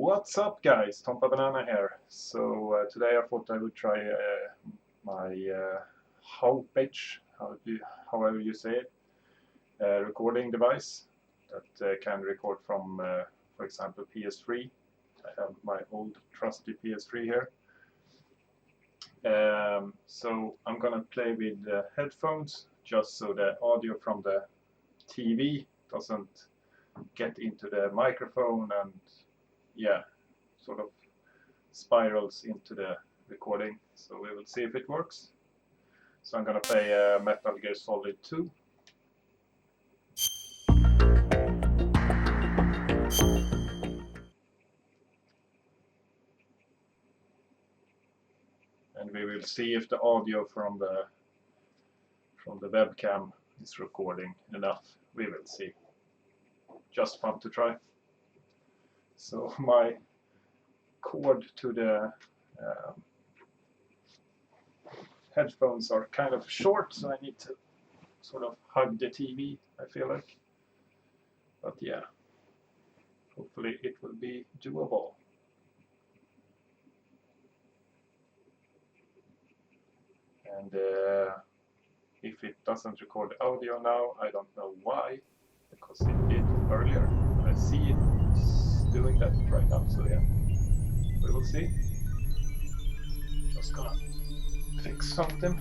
What's up, guys? TompaBanana here. So today I thought I would try my homepage, however you say it, recording device that can record from, for example, PS3. I have my old trusty PS3 here. So I'm gonna play with the headphones just so the audio from the TV doesn't get into the microphone and sort of spirals into the recording. So we will see if it works. So I'm gonna play Metal Gear Solid 2. And we will see if the audio from the webcam is recording enough. We will see. Just fun to try. So my cord to the headphones are kind of short, so I need to sort of hug the TV, I feel like. But yeah, hopefully it will be doable. And if it doesn't record audio now, I don't know why, because it did earlier. I see it's doing that right now, so yeah, we will see. Just gonna fix something.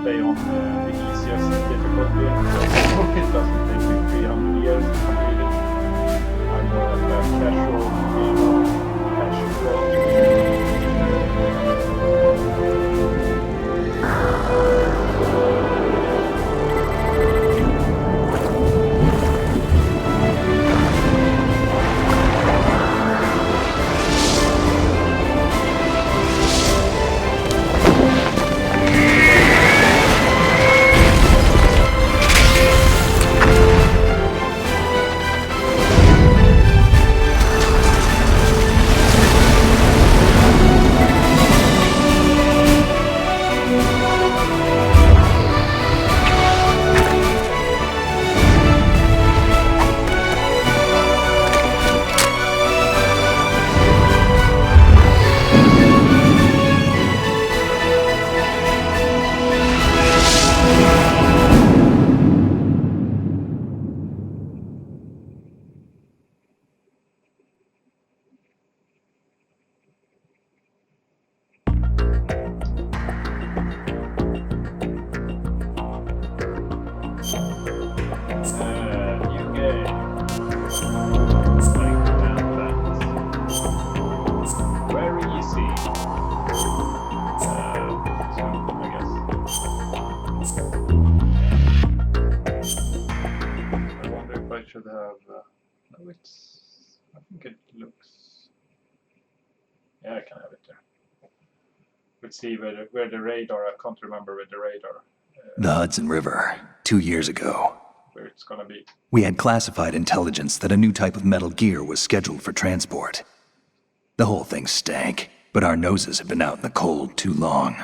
Play on the easiest difficulty. It doesn't take me 300 years to complete it. I'm more of a casual should have, no, I think it looks, yeah, I can have it there. Let's see where the radar. I can't remember where the radar. The Hudson River, 2 years ago. Where it's gonna be. We had classified intelligence that a new type of metal gear was scheduled for transport. The whole thing stank, but our noses had been out in the cold too long.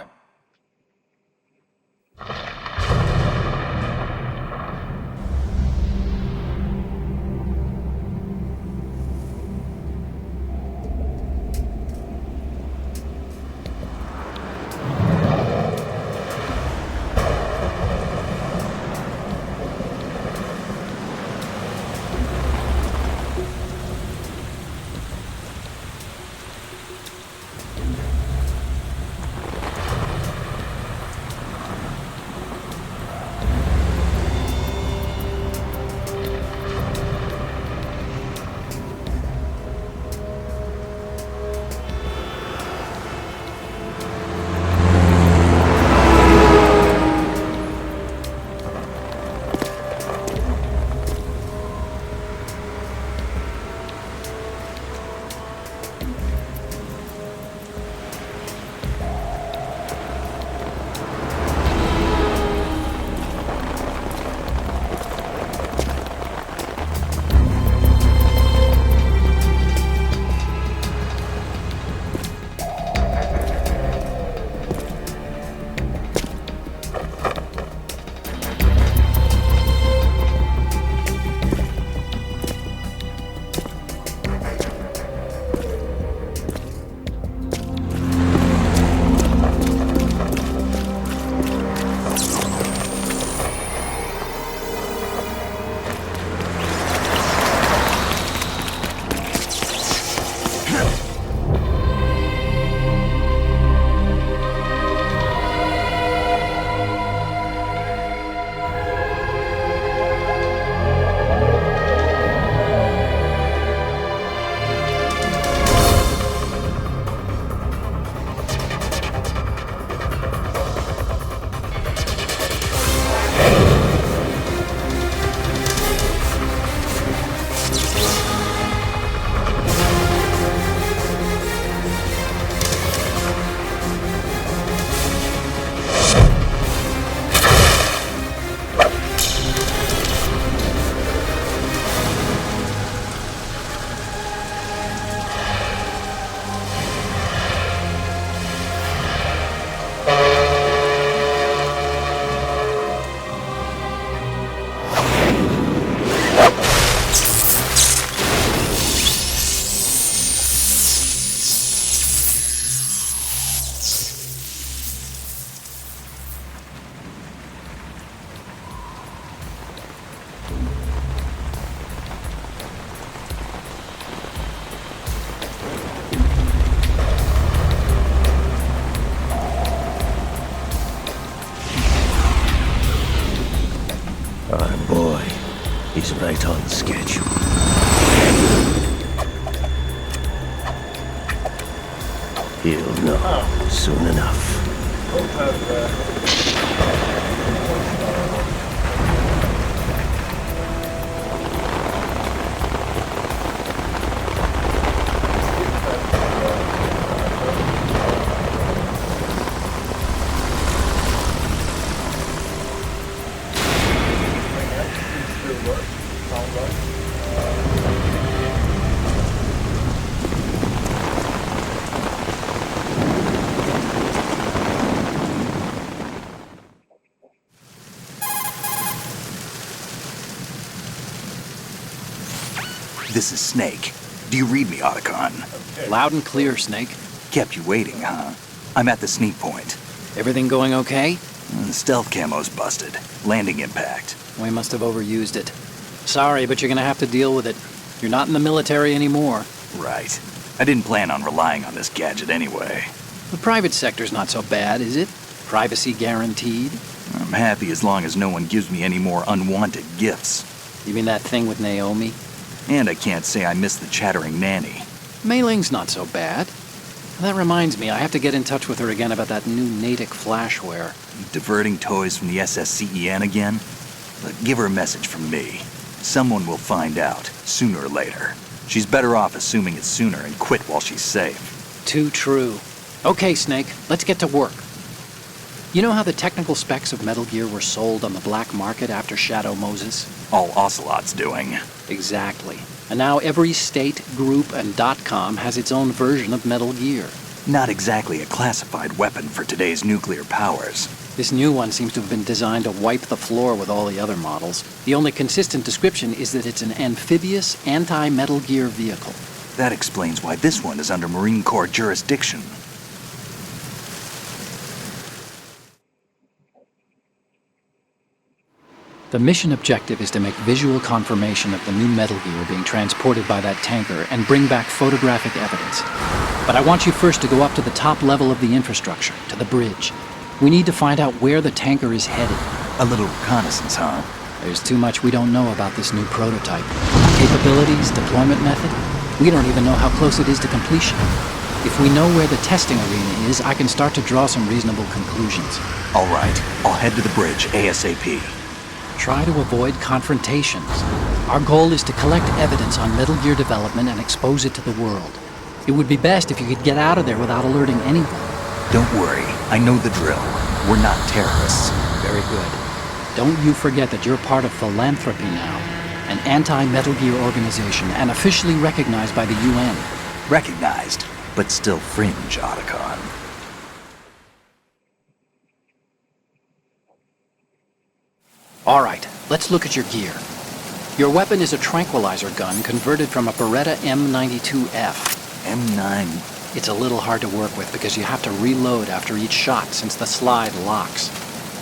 He's right on schedule. He'll know soon enough. Both have This is Snake. Do you read me, Otacon? Okay. Loud and clear, Snake. Kept you waiting, huh? I'm at the sneak point. Everything going okay? The stealth camo's busted. Landing impact. We must have overused it. Sorry, but you're gonna have to deal with it. You're not in the military anymore. Right. I didn't plan on relying on this gadget anyway. The private sector's not so bad, is it? Privacy guaranteed? I'm happy as long as no one gives me any more unwanted gifts. You mean that thing with Naomi? And I can't say I miss the chattering nanny. Mei Ling's not so bad. That reminds me, I have to get in touch with her again about that new Natick flashware. Diverting toys from the SSCEN again? But give her a message from me. Someone will find out, sooner or later. She's better off assuming it's sooner and quit while she's safe. Too true. Okay, Snake, let's get to work. You know how the technical specs of Metal Gear were sold on the black market after Shadow Moses? All Ocelot's doing. Exactly. And now every state, group, and .com has its own version of Metal Gear. Not exactly a classified weapon for today's nuclear powers. This new one seems to have been designed to wipe the floor with all the other models. The only consistent description is that it's an amphibious, anti-Metal Gear vehicle. That explains why this one is under Marine Corps jurisdiction. The mission objective is to make visual confirmation of the new Metal Gear being transported by that tanker and bring back photographic evidence. But I want you first to go up to the top level of the infrastructure, to the bridge. We need to find out where the tanker is headed. A little reconnaissance, huh? There's too much we don't know about this new prototype. Capabilities, deployment method. We don't even know how close it is to completion. If we know where the testing arena is, I can start to draw some reasonable conclusions. All right, I'll head to the bridge ASAP. Try to avoid confrontations. Our goal is to collect evidence on Metal Gear development and expose it to the world. It would be best if you could get out of there without alerting anyone. Don't worry, I know the drill. We're not terrorists. Very good. Don't you forget that you're part of Philanthropy now, an anti-Metal Gear organization and officially recognized by the UN. Recognized, but still fringe, Otacon. All right, let's look at your gear. Your weapon is a tranquilizer gun converted from a Beretta M92F. M9. It's a little hard to work with because you have to reload after each shot since the slide locks.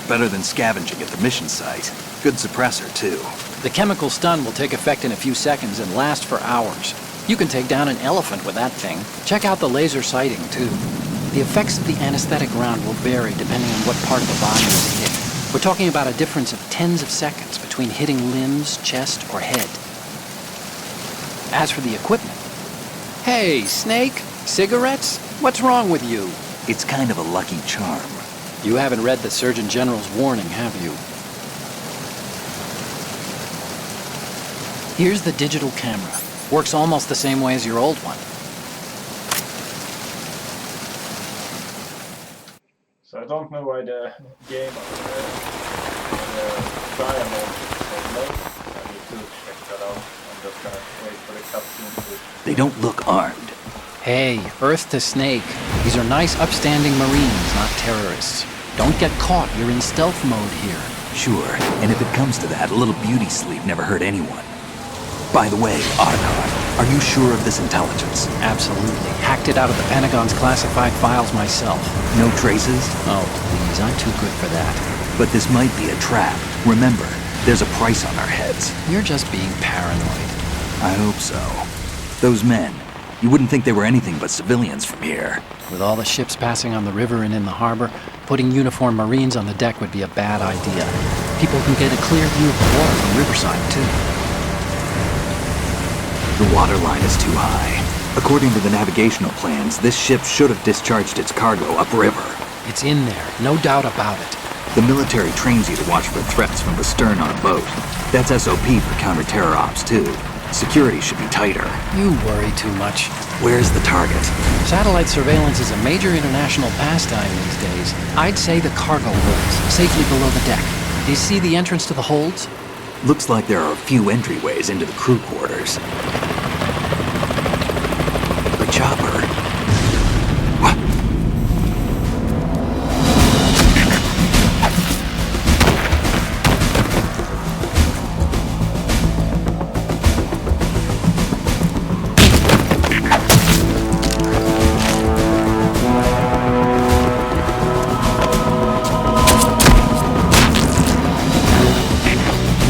Better than scavenging at the mission site. Good suppressor, too. The chemical stun will take effect in a few seconds and last for hours. You can take down an elephant with that thing. Check out the laser sighting, too. The effects of the anesthetic round will vary depending on what part of the body is hit. We're talking about a difference of tens of seconds between hitting limbs, chest, or head. As for the equipment... Hey, Snake! Cigarettes? What's wrong with you? It's kind of a lucky charm. You haven't read the Surgeon General's warning, have you? Here's the digital camera. Works almost the same way as your old one. So I don't know why the game trial mode is so low. I need to check that out. I'm just gonna wait for the cutscene to... They don't look armed. Hey, Earth to Snake. These are nice, upstanding Marines, not terrorists. Don't get caught. You're in stealth mode here. Sure, and if it comes to that, a little beauty sleep never hurt anyone. By the way, Otacon, are you sure of this intelligence? Absolutely. Hacked it out of the Pentagon's classified files myself. No traces? Oh, please, I'm too good for that. But this might be a trap. Remember, there's a price on our heads. You're just being paranoid. I hope so. Those men, you wouldn't think they were anything but civilians from here. With all the ships passing on the river and in the harbor, putting uniformed Marines on the deck would be a bad idea. People can get a clear view of the water from Riverside, too. The water line is too high. According to the navigational plans, this ship should have discharged its cargo upriver. It's in there, no doubt about it. The military trains you to watch for threats from the stern on a boat. That's SOP for counter-terror ops, too. Security should be tighter. You worry too much. Where's the target? Satellite surveillance is a major international pastime these days. I'd say the cargo holds, safely below the deck. Do you see the entrance to the holds? Looks like there are a few entryways into the crew quarters. The chopper. What?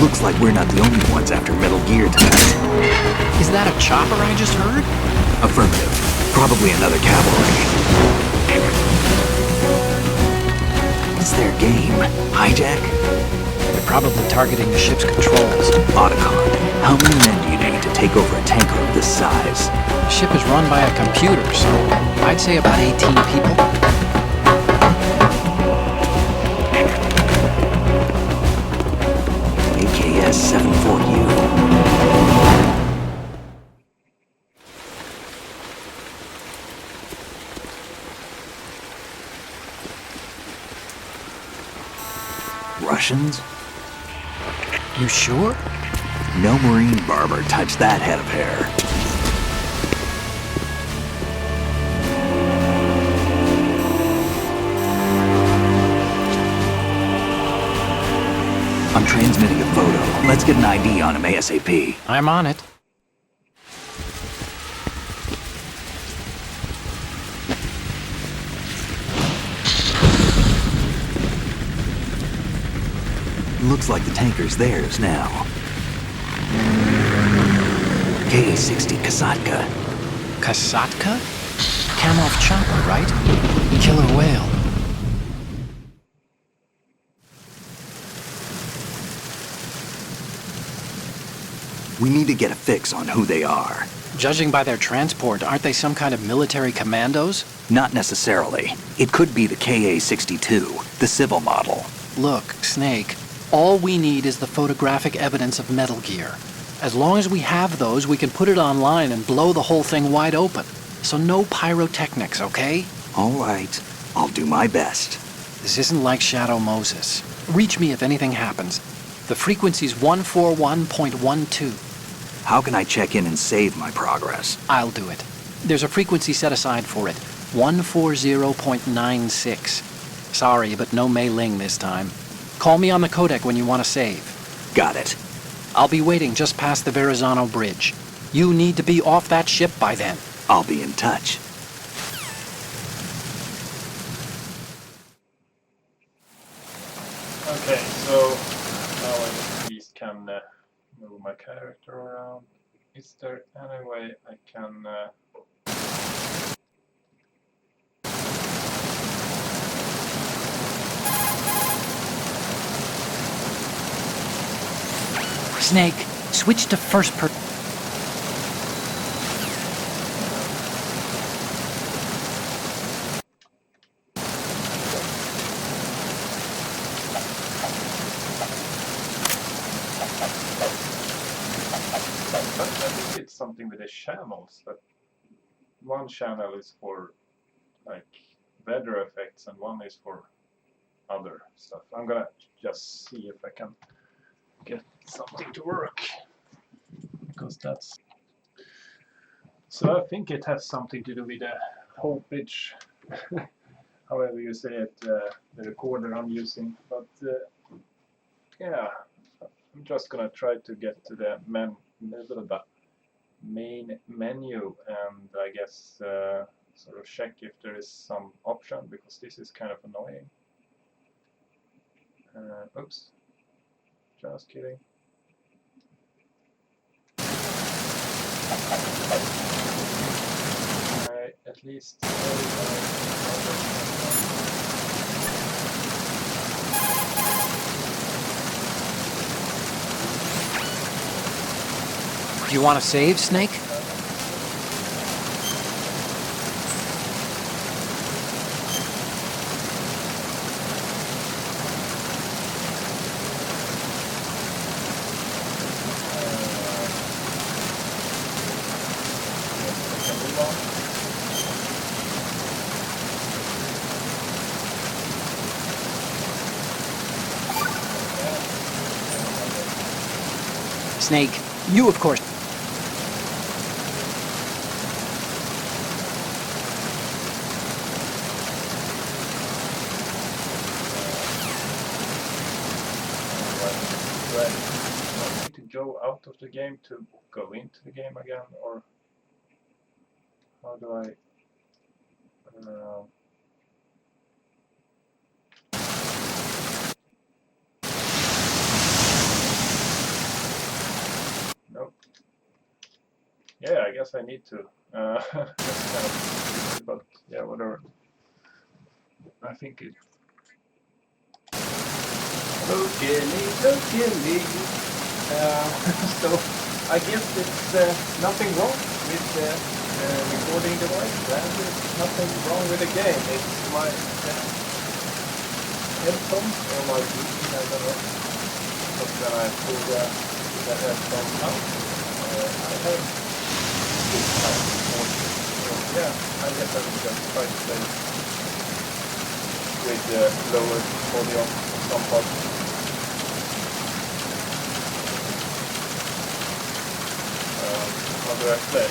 Looks like we're not the only ones after Metal Gear tonight. Is that a chopper I just heard? Affirmative. Probably another cavalry. What's their game? Hijack? They're probably targeting the ship's controls. Otacon, how many men do you need to take over a tanker of this size? The ship is run by a computer, so I'd say about 18 people. AKS 74U. Russians? You sure? No Marine barber touched that head of hair. I'm transmitting a photo. Let's get an ID on him ASAP. I'm on it. Looks like the tanker's theirs now. K-60 Kasatka. Kasatka? Kamov chopper, right? Killer whale. We need to get a fix on who they are. Judging by their transport, aren't they some kind of military commandos? Not necessarily. It could be the KA-62, the civil model. Look, Snake, all we need is the photographic evidence of Metal Gear. As long as we have those, we can put it online and blow the whole thing wide open. So no pyrotechnics, okay? All right. I'll do my best. This isn't like Shadow Moses. Reach me if anything happens. The frequency's 141.12. How can I check in and save my progress? I'll do it. There's a frequency set aside for it. 140.96. Sorry, but no Mei Ling this time. Call me on the codec when you want to save. Got it. I'll be waiting just past the Verrazano Bridge. You need to be off that ship by then. I'll be in touch. Okay, so now I at least can move my character around. Is there any way I can... Snake, switch to first person. But I think it's something with the channels, that one channel is for like weather effects and one is for other stuff. I'm gonna just see if I can get something to work, because that's... So I think it has something to do with the home pitch, however you say it, the recorder I'm using, but yeah, I'm just gonna try to get to the main menu and I guess sort of check if there is some option, because this is kind of annoying. Oops. Just kidding. I at least... Do you want to save, Snake? Snake, you of course. Do I need to go out of the game to go into the game again, or how do I... Nope. Yeah, I guess I need to. That's kind of stupid, but yeah, whatever. I think it... Okay, so I guess it's nothing wrong with the recording device, and there's nothing wrong with the game. It's my headphones or my Bluetooth, I don't know. But when I pull the headphones out, I have good sound. So yeah, I guess I will just try to play with lower audio on some parts. do I play?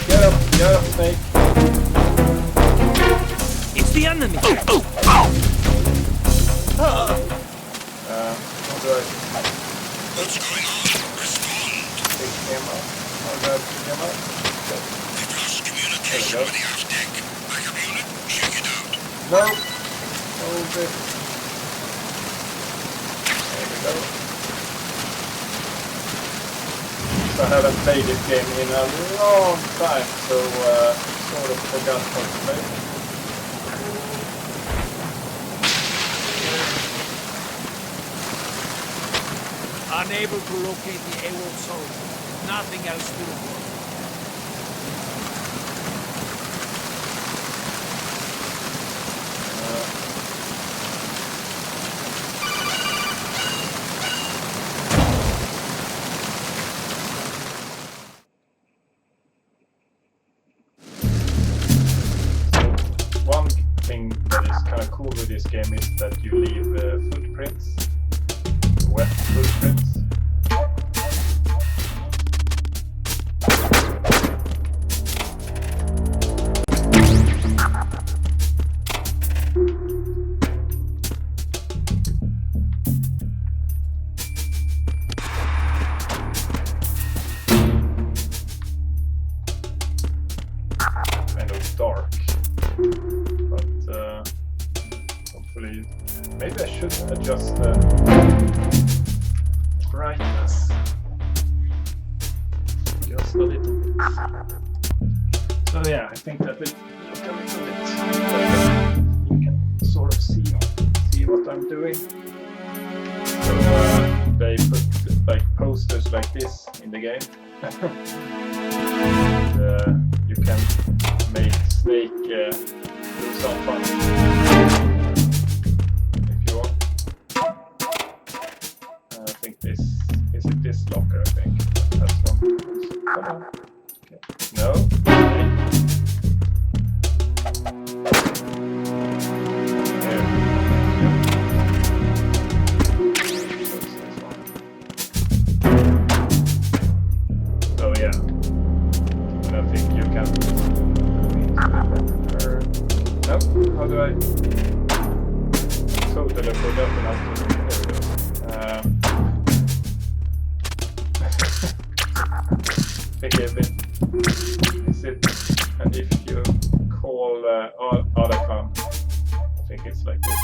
Get up, Snake. It's the enemy! How do I... What's going on? Respond. pick him up? How do I pick him up? We've lost communication with the aft deck. Backup unit, check it out. No! Hold it. There we go. So I haven't played this game in a long time, so sort of forgot how to play it. Unable to locate the AWOL zone. Nothing else doable. One thing that is kind of cool with this game is that you leave footprints, wet footprints. Kind of dark, but hopefully, maybe I should adjust the brightness just a little bit. So yeah, I think that will look a little bit better. You can sort of see what I'm doing. So they put like posters like this in the game. And, you can make Snake do some fun if you want. I think this is it. This locker, I think that's one. Come on. Okay. No. Okay. There. Yeah. Close this one. So yeah. I think you can. No, how do I? Totally forgotten how to. There we go. Think is it? And if you call Otacon, I think it's like this.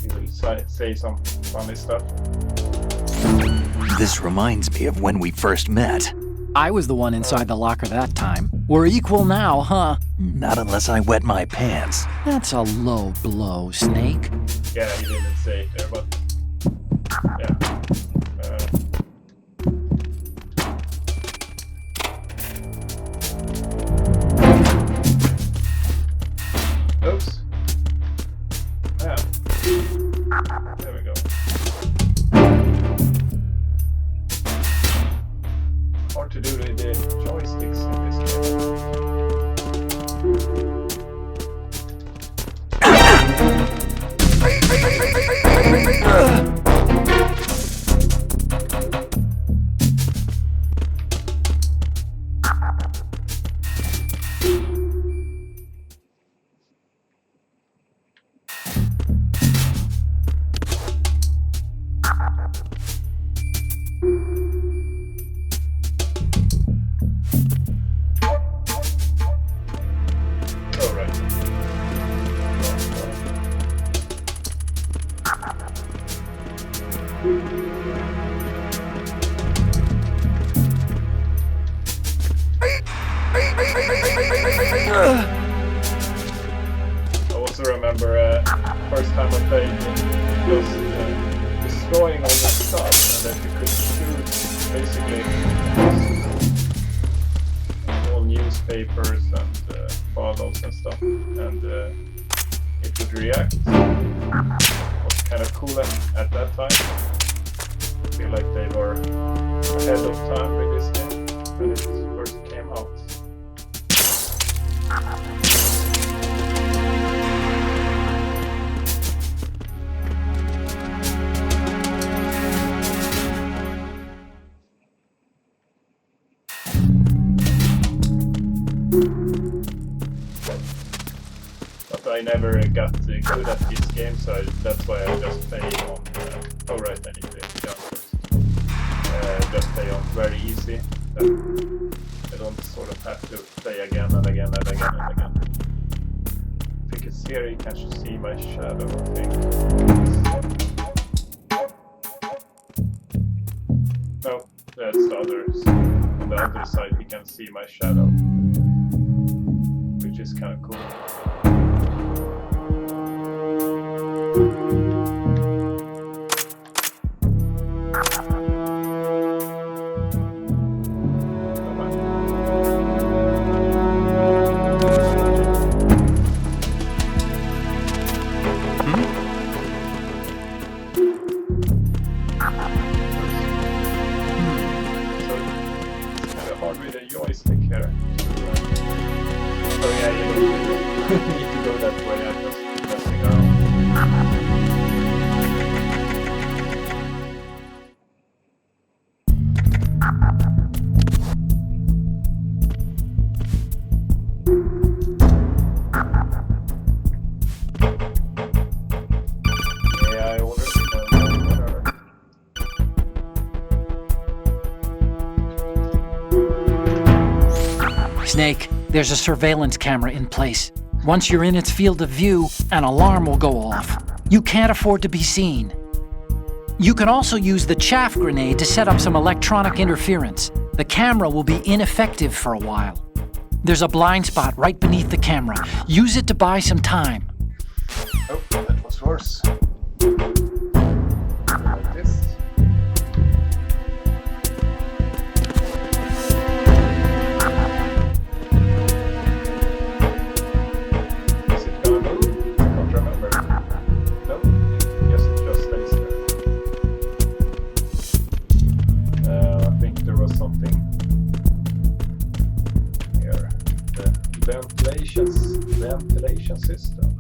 He will say some funny stuff. This reminds me of when we first met. I was the one inside the locker that time. We're equal now, huh? Not unless I wet my pants. That's a low blow, Snake. Yeah, he didn't say it there, but yeah. Oops. Yeah. There we go. Hard to do with the joysticks in this I also remember first time I played it was destroying all the stuff, and that you could shoot basically all newspapers and follows and stuff, and it would react. It was kind of cool at that time. I feel like they were ahead of time with this game when it first came out. But I never got good at this game, so that's why I just play on. Oh right, I need to jump first. Just play on very easy. I don't sort of have to play again and again and again and again. I think it's here you can see my shadow, I think. No, that's the others. On the other side you can see my shadow, which is kind of cool. Joystick here. Oh yeah, you don't need to go that way, I'm just messing around. Yeah, I already know whatever. Snake, there's a surveillance camera in place. Once you're in its field of view, an alarm will go off. You can't afford to be seen. You can also use the chaff grenade to set up some electronic interference. The camera will be ineffective for a while. There's a blind spot right beneath the camera. Use it to buy some time. Oh, that was worse. Like this. Is it gonna move? I don't remember. No, yes, it just stays there. I think there was something here. The ventilation system.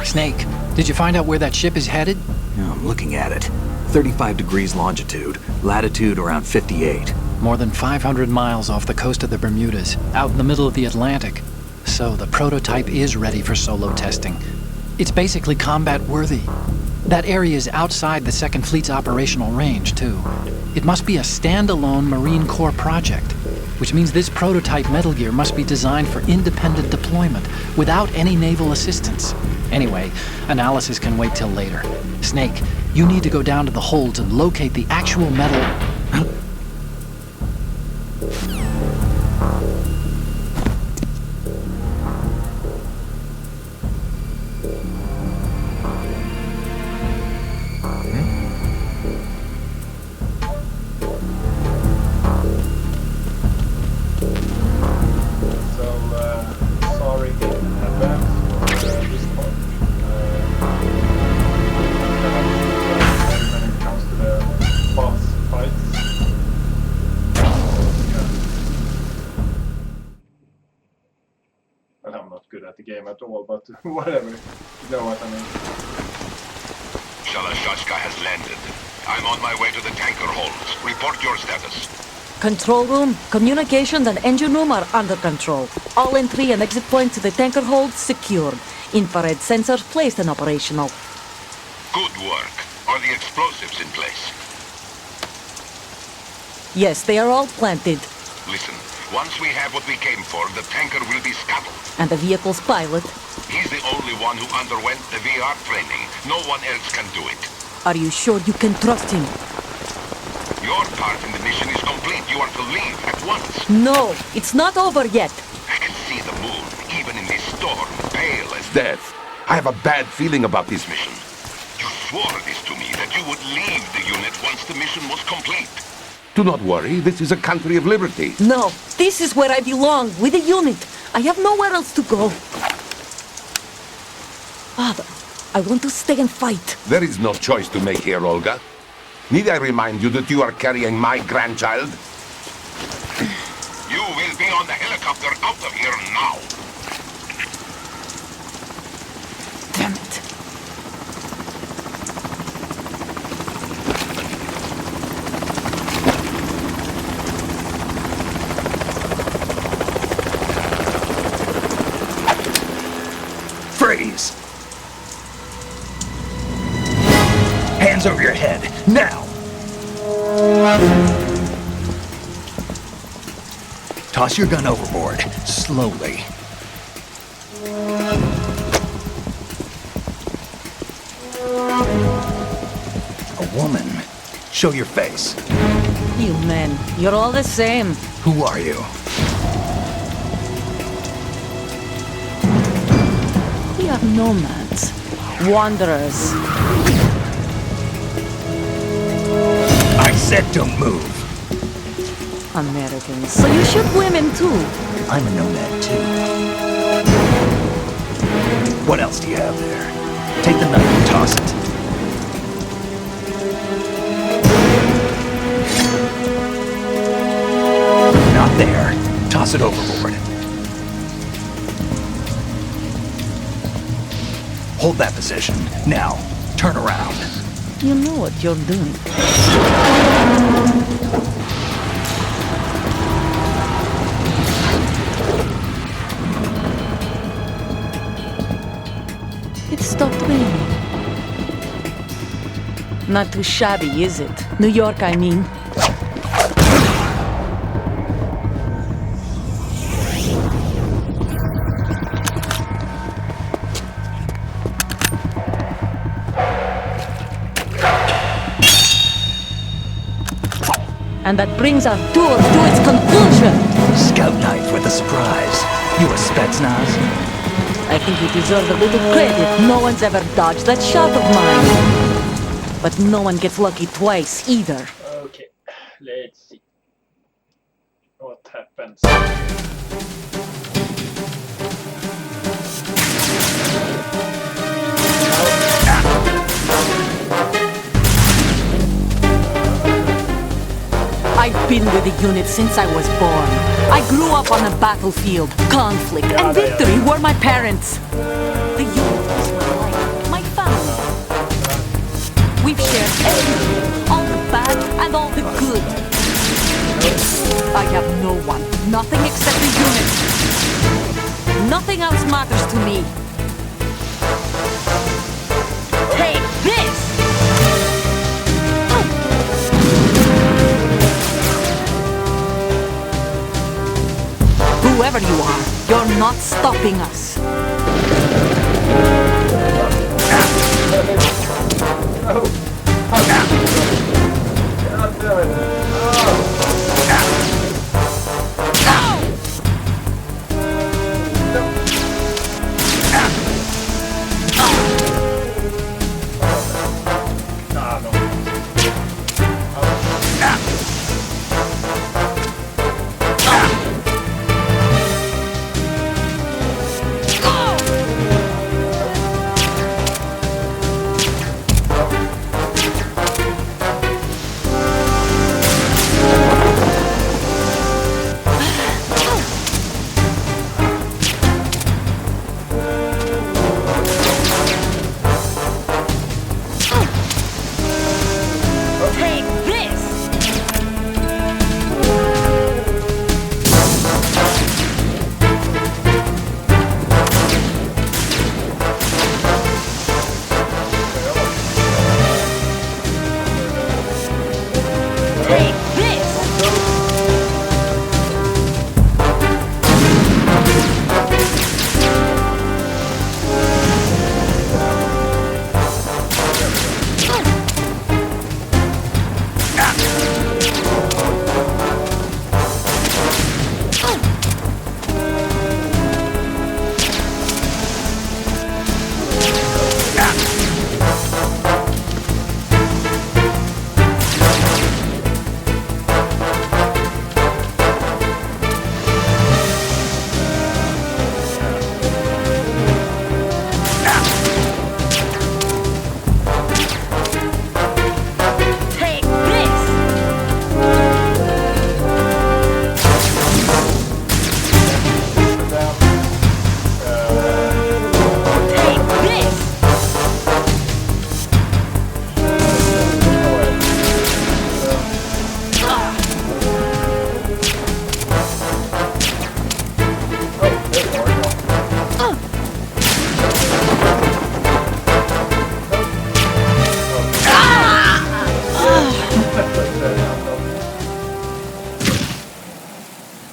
Snake, did you find out where that ship is headed? Yeah, I'm looking at it. 35 degrees longitude, latitude around 58. More than 500 miles off the coast of the Bermudas, out in the middle of the Atlantic. So the prototype is ready for solo testing. It's basically combat-worthy. That area is outside the Second Fleet's operational range, too. It must be a standalone Marine Corps project, which means this prototype Metal Gear must be designed for independent deployment, without any naval assistance. Anyway, analysis can wait till later. Snake, you need to go down to the holds and locate the actual metal... Sorry in advance for this part. When it comes to the boss fights. Yeah. Well, I'm not good at the game at all, but whatever. You know what I mean. Shalashashka has landed. I'm on my way to the tanker holds. Report your status. Control room, communications and engine room are under control. All entry and exit points to the tanker hold secured. Infrared sensors placed and operational. Good work. Are the explosives in place? Yes, they are all planted. Listen, once we have what we came for, the tanker will be scuttled. And the vehicle's pilot. He's the only one who underwent the VR training. No one else can do it. Are you sure you can trust him? Your part in the mission is complete. You are to leave at once. No, it's not over yet. I can see the moon, even in this storm, pale as death. I have a bad feeling about this mission. You swore this to me, that you would leave the unit once the mission was complete. Do not worry, this is a country of liberty. No, this is where I belong, with the unit. I have nowhere else to go. Father, I want to stay and fight. There is no choice to make here, Olga. Need I remind you that you are carrying my grandchild? You will be on the helicopter out of here now. Damn it. Freeze! Hands over your head, now! Toss your gun overboard, slowly. A woman. Show your face. You men, you're all the same. Who are you? We are nomads. Wanderers. I said don't move. Americans. So you shoot women too. I'm a nomad too. What else do you have there? Take the knife and toss it. Not there. Toss it overboard. Hold that position. Now, turn around. You know what you're doing. It stopped raining. Not too shabby, is it? New York, I mean. And that brings our tour to its conclusion. Scout knife with a surprise. You a Spetsnaz? I think you deserve a little credit. No one's ever dodged that shot of mine. But no one gets lucky twice, either. Okay, let's see what happens. I've been with the unit since I was born. I grew up on the battlefield. Conflict and victory were my parents. The unit was my life. Everything. All the bad and all the good. I have no one. Nothing except the unit. Nothing else matters to me. Take this! Whoever you are, you're not stopping us.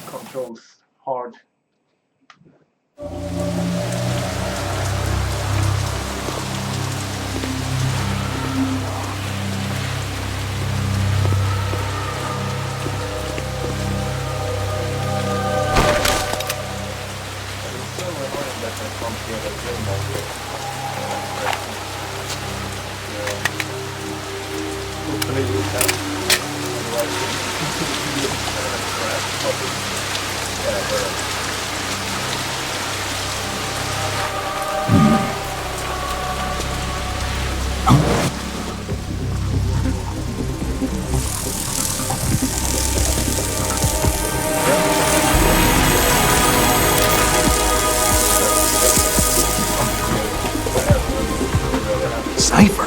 Controls hard. Hopefully you can. Cipher.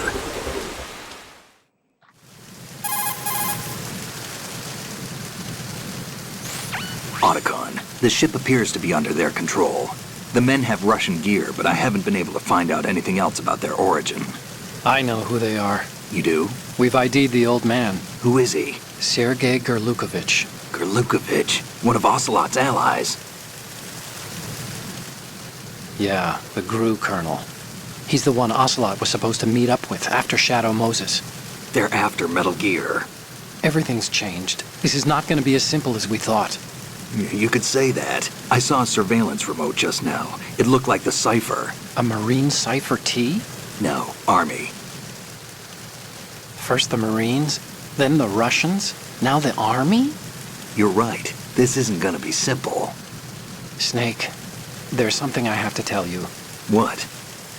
Otacon, the ship appears to be under their control. The men have Russian gear, but I haven't been able to find out anything else about their origin. I know who they are. You do? We've ID'd the old man, Who is he? Sergei Gerlukovich. Gerlukovich, one of Ocelot's allies. Yeah, the GRU colonel. He's the one Ocelot was supposed to meet up with after Shadow Moses. They're after Metal Gear. Everything's changed. This is not going to be as simple as we thought. You could say that. I saw a surveillance remote just now. It looked like the Cipher. A Marine Cipher T? No, Army. First the Marines, then the Russians, now the Army? You're right. This isn't gonna be simple. Snake, there's something I have to tell you. What?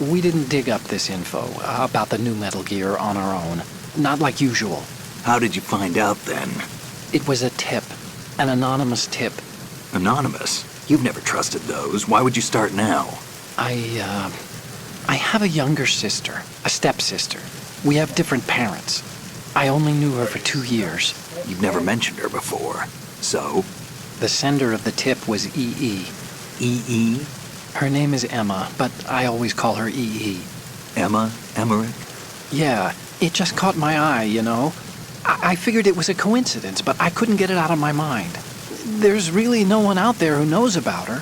We didn't dig up this info about the new Metal Gear on our own. Not like usual. How did you find out then? It was a tip. An anonymous tip. Anonymous? You've never trusted those. Why would you start now? I have a younger sister, a stepsister. We have different parents. I only knew her for 2 years. You've never mentioned her before. So? The sender of the tip was EE. E.E.? Her name is Emma, but I always call her EE. Emma? Emmerich? Yeah, it just caught my eye, you know? I figured it was a coincidence, but I couldn't get it out of my mind. There's really no one out there who knows about her.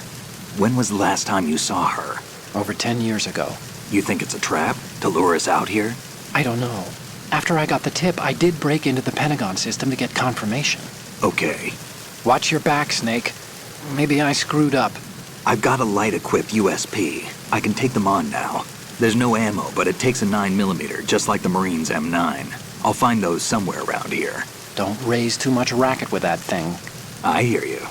When was the last time you saw her? Over 10 years ago. You think it's a trap? To lure us out here? I don't know. After I got the tip, I did break into the Pentagon system to get confirmation. Okay. Watch your back, Snake. Maybe I screwed up. I've got a light-equipped USP. I can take them on now. There's no ammo, but it takes a 9mm, just like the Marines' M9. I'll find those somewhere around here. Don't raise too much racket with that thing. I hear you.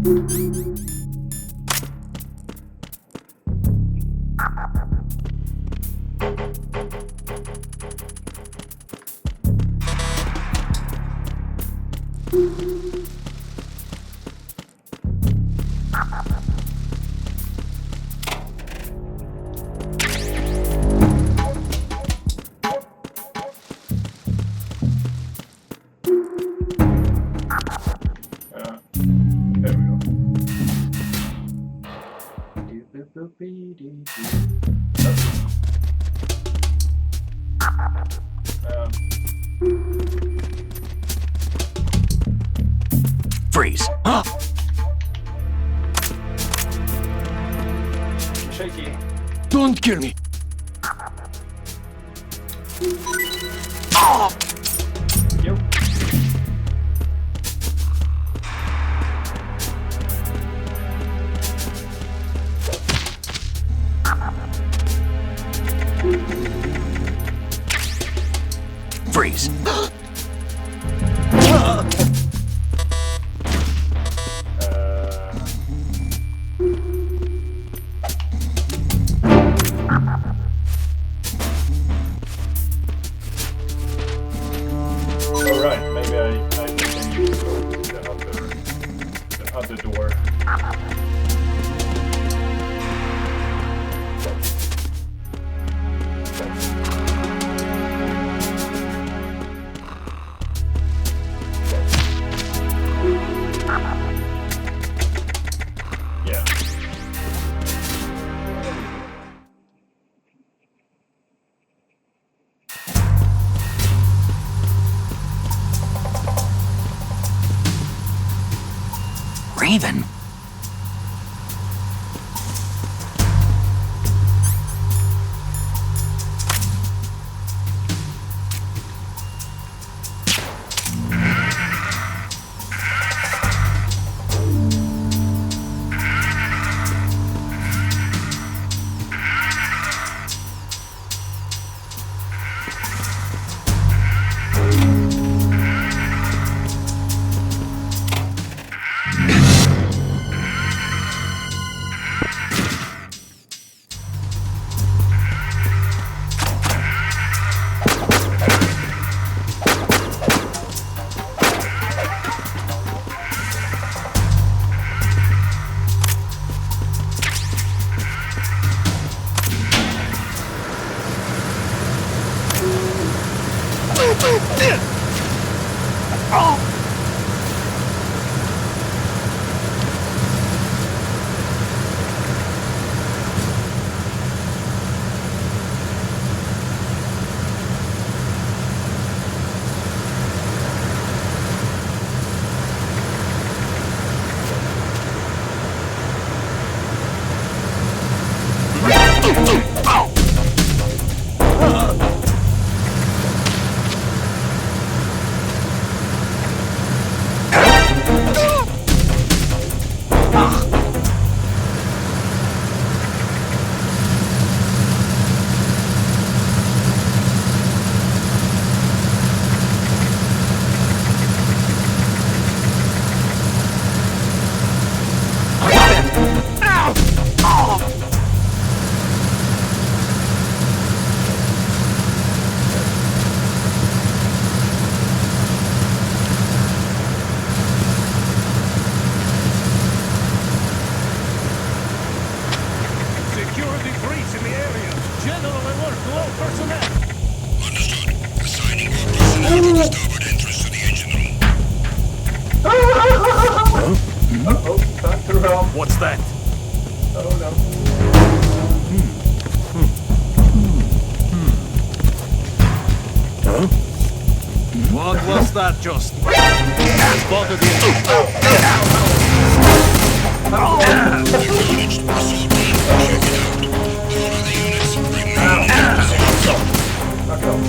There we go. Freeze. Huh? Shaky. Don't kill me. Yo. Freeze. Alright, maybe I think I need to go to the other door. Yeah. Raven. Security breach in the area. General alert to all personnel. Understood. Assigning more personnel to the starboard entrance to the engine room. Uh-oh, time to run. What's that? Oh no. What was that just? Spotted the Acknowledged. Assault team, check it out. All of the units, remain in position. Back up.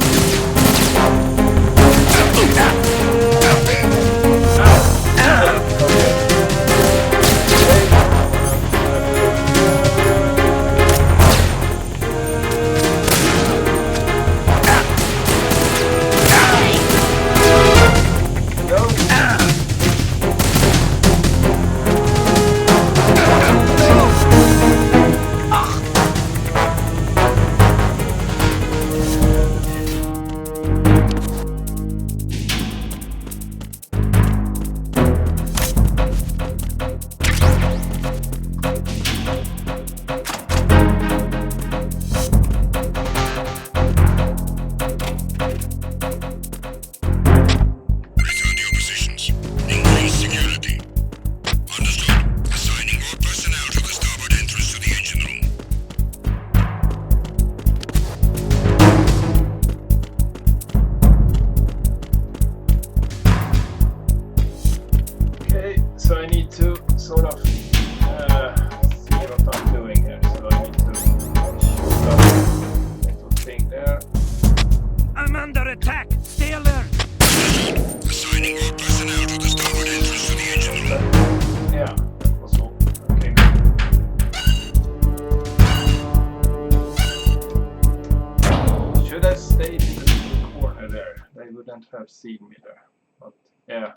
wouldn't have seen me there. But yeah.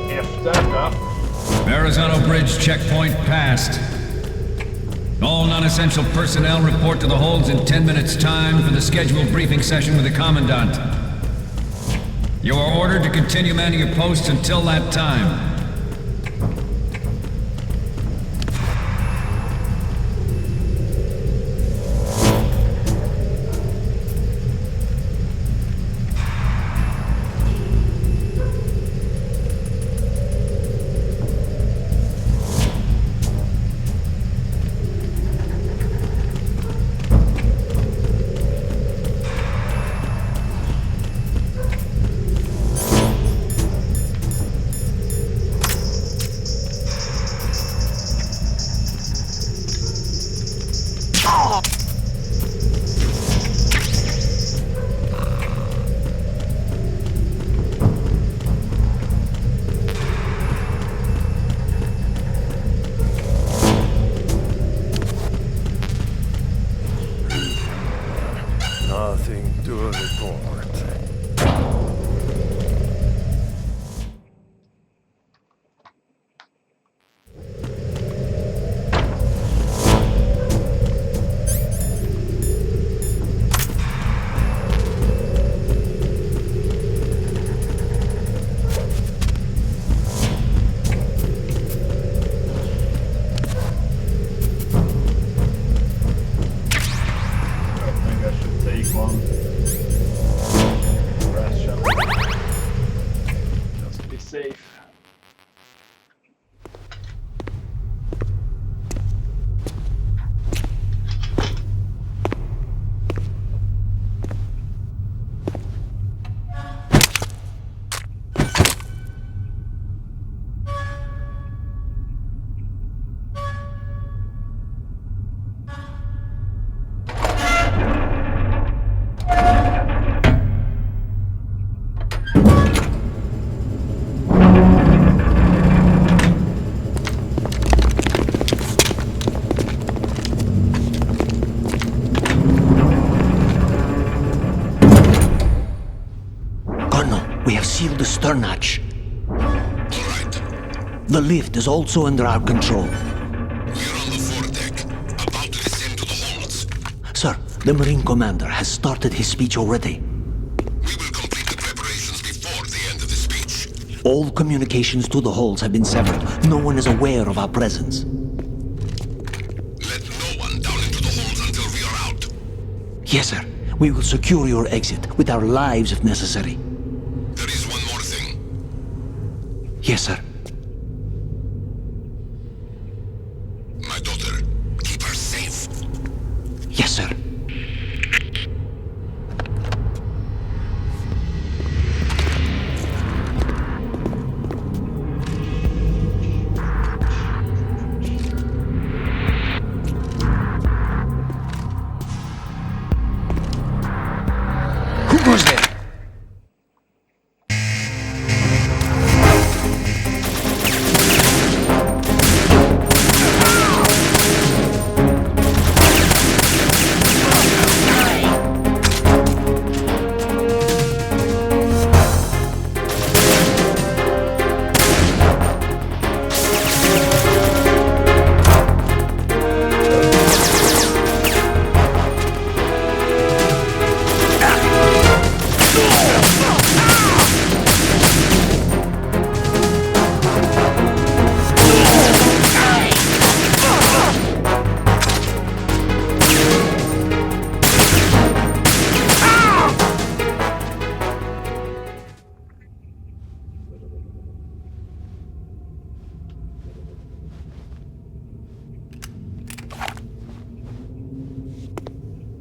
Efter that. Verrazano Bridge checkpoint passed. All non-essential personnel report to the holds in 10 minutes' time for the scheduled briefing session with the Commandant. You are ordered to continue manning your posts until that time. Nothing to report. Maybe I should take one ration. Just be safe. We have sealed the stern hatch. The lift is also under our control. We're on the foredeck, about to descend to the holds. Sir, the Marine Commander has started his speech already. We will complete the preparations before the end of the speech. All communications to the holds have been severed. No one is aware of our presence. Let no one down into the holds until we are out. Yes, sir. We will secure your exit with our lives if necessary. There is one more thing. Yes, sir. My daughter, keep her safe. Yes, sir. Who goes there?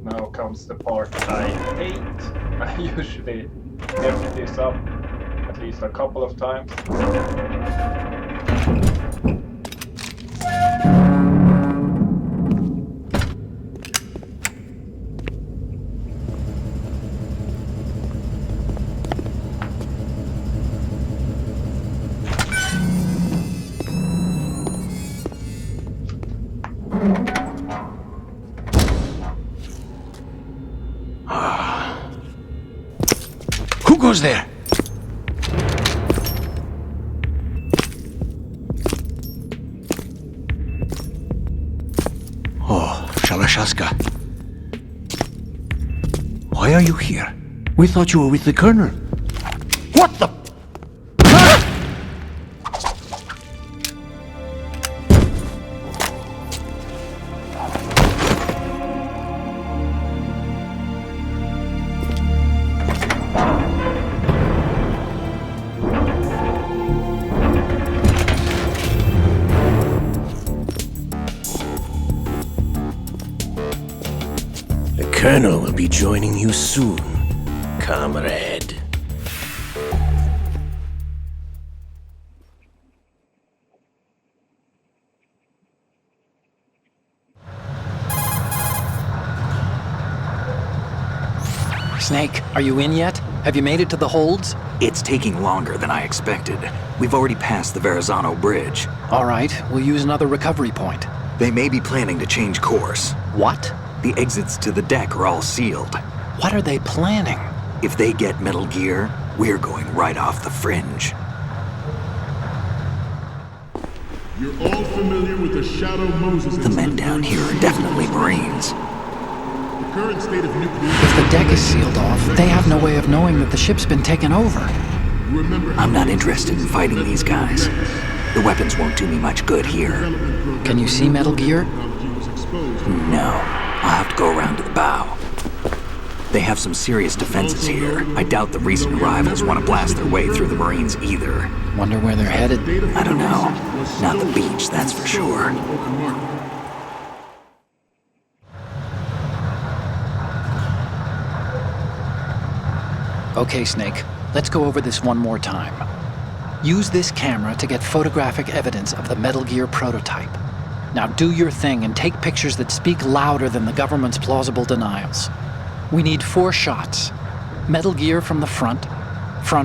Now comes the part I hate. I usually F this up at least a couple of times. goes there? Oh, Shalashaska. Why are you here? We thought you were with the Colonel. What the? The Colonel will be joining you soon, comrade. Snake, are you in yet? Have you made it to the holds? It's taking longer than I expected. We've already passed the Verrazano Bridge. All right, we'll use another recovery point. They may be planning to change course. What? The exits to the deck are all sealed. What are they planning? If they get Metal Gear, we're going right off the fringe. You're all familiar with the Shadow Moses The men down here are definitely Marines. The current state of nuclear... If the deck is sealed off, they have no way of knowing that the ship's been taken over. I'm not interested in fighting these guys. The weapons won't do me much good here. Can you see Metal Gear? No. I'll have to go around to the bow. They have some serious defenses here. I doubt the recent arrivals want to blast their way through the Marines either. Wonder where they're headed? I don't know. Not the beach, that's for sure. Okay, Snake. Let's go over this one more time. Use this camera to get photographic evidence of the Metal Gear prototype. Now do your thing and take pictures that speak louder than the government's plausible denials. We need 4 shots. Metal Gear from the front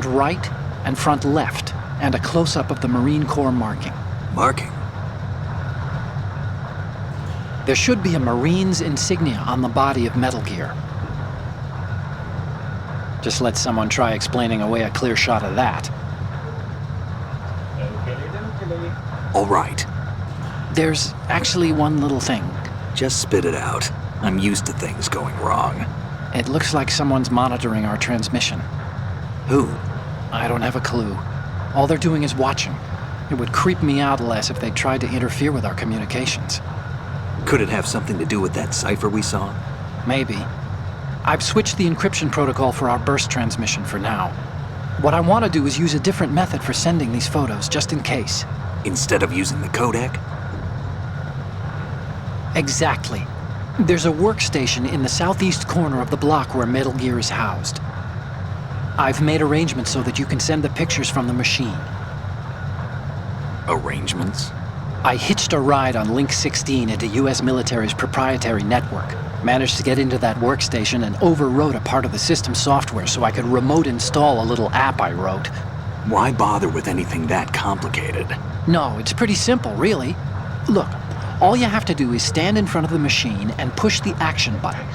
right, and front left, and a close-up of the Marine Corps marking. Marking? There should be a Marine's insignia on the body of Metal Gear. Just let someone try explaining away a clear shot of that. All right. There's actually one little thing. Just spit it out. I'm used to things going wrong. It looks like someone's monitoring our transmission. Who? I don't have a clue. All they're doing is watching. It would creep me out less if they tried to interfere with our communications. Could it have something to do with that cipher we saw? Maybe. I've switched the encryption protocol for our burst transmission for now. What I want to do is use a different method for sending these photos, just in case. Instead of using the codec? Exactly. There's a workstation in the southeast corner of the block where Metal Gear is housed. I've made arrangements so that you can send the pictures from the machine. Arrangements? I hitched a ride on Link 16 into US military's proprietary network. Managed to get into that workstation and overwrote a part of the system software so I could remote install a little app I wrote. Why bother with anything that complicated? No, it's pretty simple, really. Look, all you have to do is stand in front of the machine and push the action button.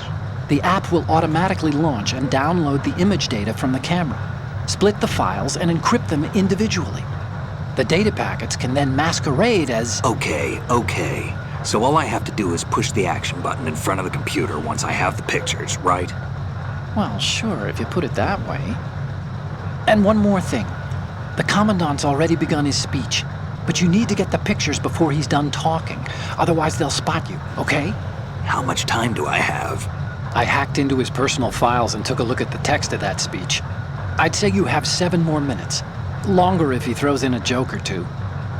The app will automatically launch and download the image data from the camera, split the files, and encrypt them individually. The data packets can then masquerade as... Okay. So all I have to do is push the action button in front of the computer once I have the pictures, right? Well, sure, if you put it that way. And one more thing. The Commandant's already begun his speech, but you need to get the pictures before he's done talking. Otherwise, they'll spot you, okay? How much time do I have? I hacked into his personal files and took a look at the text of that speech. I'd say you have 7 more minutes. Longer if he throws in a joke or two.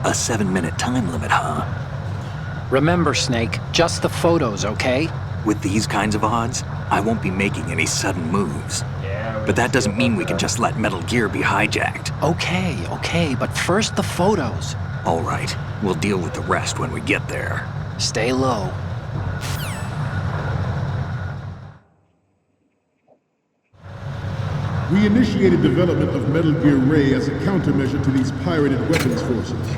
A 7-minute time limit, huh? Remember, Snake, just the photos, okay? With these kinds of odds, I won't be making any sudden moves. But that doesn't mean we can just let Metal Gear be hijacked. Okay, but first the photos. All right, we'll deal with the rest when we get there. Stay low. We initiated development of Metal Gear Ray as a countermeasure to these pirated weapons forces.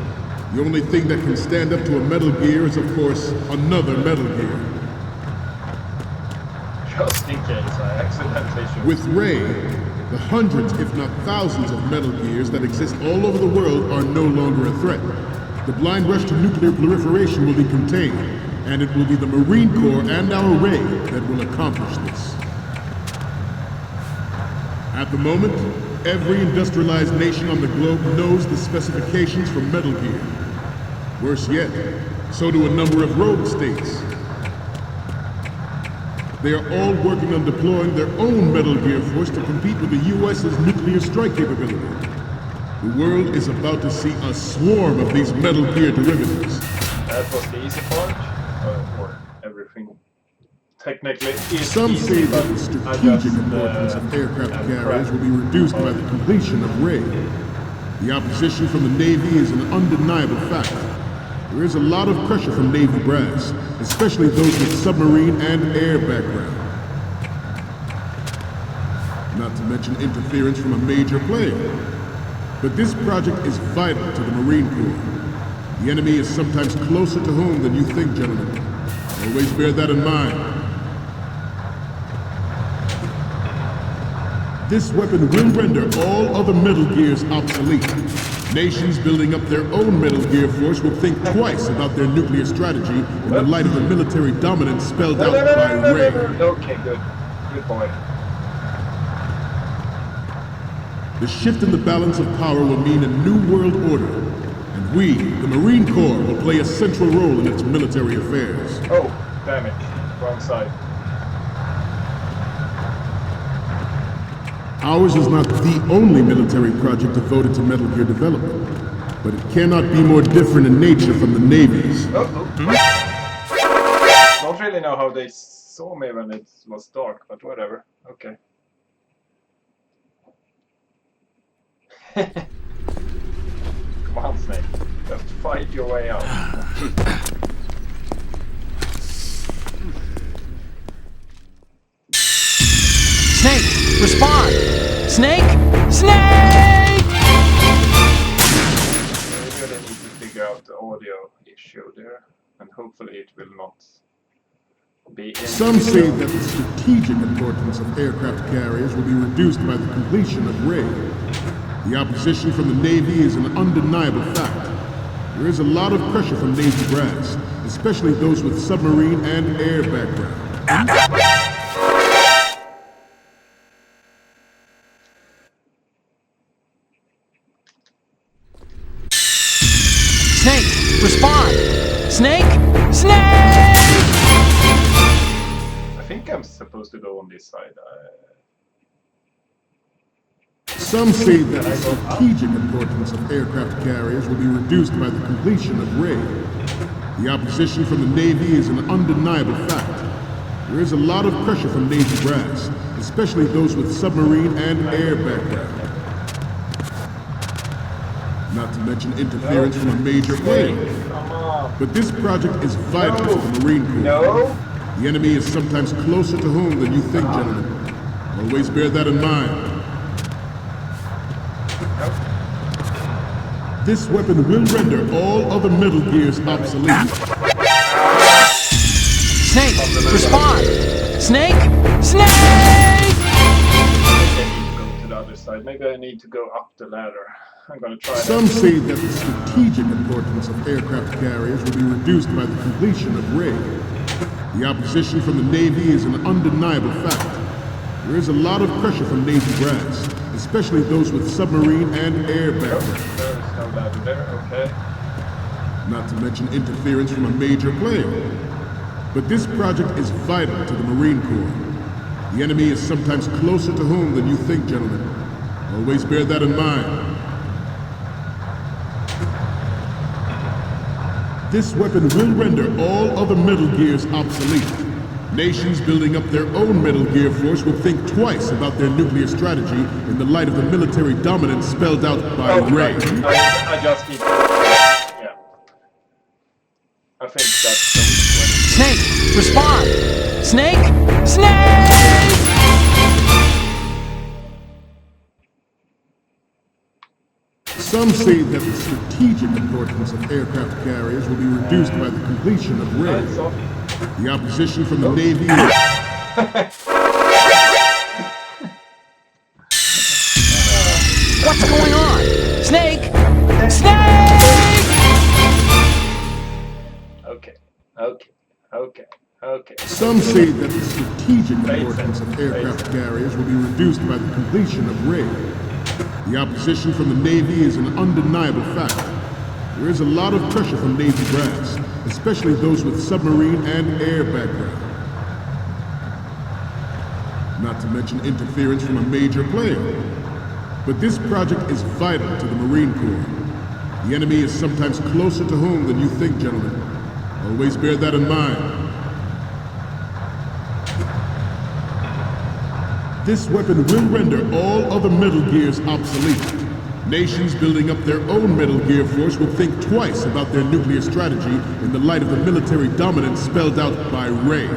The only thing that can stand up to a Metal Gear is, of course, another Metal Gear. Just in case I accidentally shoot. With Ray, The hundreds, if not thousands, of Metal Gears that exist all over the world are no longer a threat. The blind rush to nuclear proliferation will be contained, and it will be the Marine Corps and our Ray that will accomplish this. At the moment, every industrialized nation on the globe knows the specifications for Metal Gear. Worse yet, so do a number of rogue states. They are all working on deploying their own Metal Gear force to compete with the U.S.'s nuclear strike capability. The world is about to see a swarm of these Metal Gear derivatives. That was the easy part, or everything technically is Some easy, say that the strategic importance of aircraft carriers will be reduced by the completion of Ray. The opposition from the Navy is an undeniable fact. There is a lot of pressure from Navy brass, especially those with submarine and air background. Not to mention interference from a major player. But this project is vital to the Marine Corps. The enemy is sometimes closer to home than you think, gentlemen. Always bear that in mind. This weapon will render all other Metal Gears obsolete. Nations building up their own Metal Gear force will think twice about their nuclear strategy in the light of the military dominance spelled out by Ray. Okay, good. Good boy. The shift in the balance of power will mean a new world order, and we, the Marine Corps, will play a central role in its military affairs. Oh, damn it. Wrong side. Ours is not the only military project devoted to Metal Gear development, but it cannot be more different in nature from the Navy's. Don't really know how they saw me when it was dark, but whatever. Okay. Come on, Snake. Just fight your way out. Snake, respond! Snake! Snake! We really need to figure out the audio issue there, and hopefully it will not be. Some say that the strategic importance of aircraft carriers will be reduced by the completion of Ray. The opposition from the Navy is an undeniable fact. There is a lot of pressure from Navy brass, especially those with submarine and air background. Snake, respond! Snake! Snake! I think I'm supposed to go on this side. Some say that the strategic importance of aircraft carriers will be reduced by the completion of Ray. The opposition from the Navy is an undeniable fact. There is a lot of pressure from Navy brass, especially those with submarine and air background. Not to mention interference from a major player. But this project is vital to the Marine Corps. The enemy is sometimes closer to home than you think, gentlemen. Always bear that in mind. This weapon will render all other Metal Gears obsolete. Snake, respond! Snake! Snake! I need to go to the other side. Maybe I need to go up the ladder. I'm gonna try that. Some say that the strategic importance of aircraft carriers will be reduced by the completion of Ray. The opposition from the Navy is an undeniable fact. There is a lot of pressure from Navy brass, especially those with submarine and air background. There is no ladder there, okay. Not to mention interference from a major player. But this project is vital to the Marine Corps. The enemy is sometimes closer to home than you think, gentlemen. Always bear that in mind. This weapon will render all other Metal Gears obsolete. Nations building up their own Metal Gear force will think twice about their nuclear strategy in the light of the military dominance spelled out by Ray. I just need to... Yeah. I think that's... Snake, respond! Snake! Snake! Some say that the strategic importance of aircraft carriers will be reduced by the completion of Ray. The opposition from the Navy... Okay. Okay. Some say that the strategic importance of aircraft carriers will be reduced by the completion of Ray. The opposition from the Navy is an undeniable fact. There is a lot of pressure from Navy brass, especially those with submarine and air background. Not to mention interference from a major player. But this project is vital to the Marine Corps. The enemy is sometimes closer to home than you think, gentlemen. Always bear that in mind. This weapon will render all other Metal Gears obsolete. Nations building up their own Metal Gear force will think twice about their nuclear strategy in the light of the military dominance spelled out by Ray.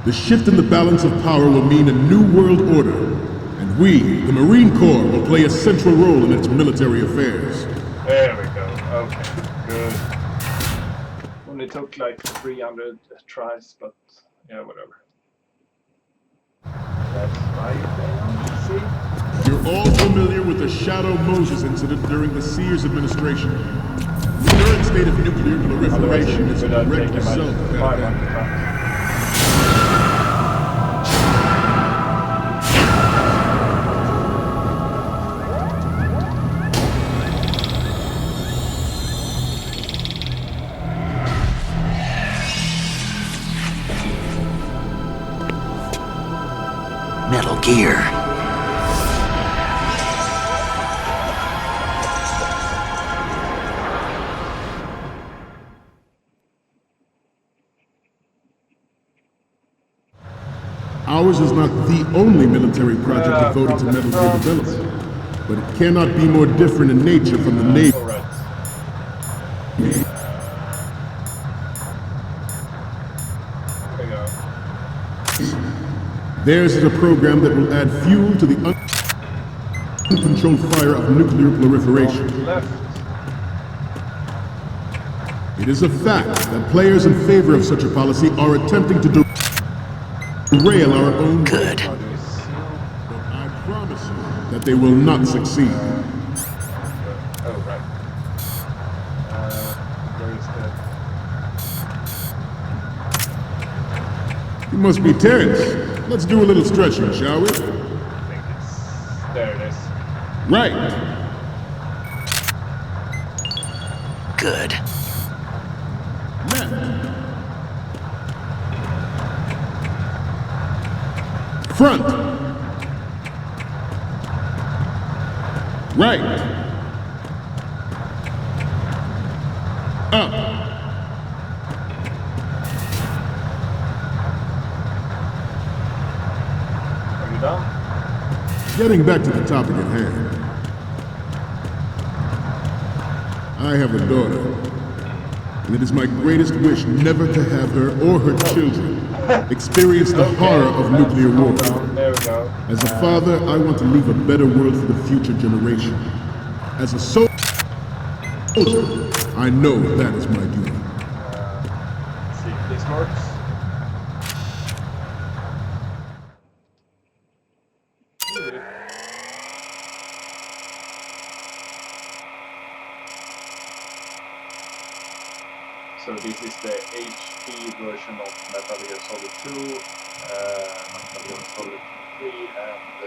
The shift in the balance of power will mean a new world order, and we, the Marine Corps, will play a central role in its military affairs. There we go. Okay, good. Only took like 300 tries, but yeah, whatever. That's right. See? You're all familiar with the Shadow Moses incident during the Sears administration. The current state of nuclear proliferation is a direct result of that event. Metal Gear. Ours is not the only military project devoted to Metal Gear development, but it cannot be more different in nature from the Navy. Theirs is a program that will add fuel to the uncontrolled fire of nuclear proliferation. It is a fact that players in favor of such a policy are attempting to derail our own Good. But I promise you that they will not succeed. Oh, right. Where is the... You must be tense. Let's do a little stretching, shall we? I think it's... There it is. Right. Good. Left. Front. Right. Up. Are you done? Getting back to the topic at hand. I have a daughter, and it is my greatest wish never to have her or her children experience the horror of nuclear war. There we go. As a father, I want to leave a better world for the future generation. As a soldier, I know that is my duty. Let's see if this works. So this is the HD version of Metal Gear Solid 2, Metal Gear Solid 3, and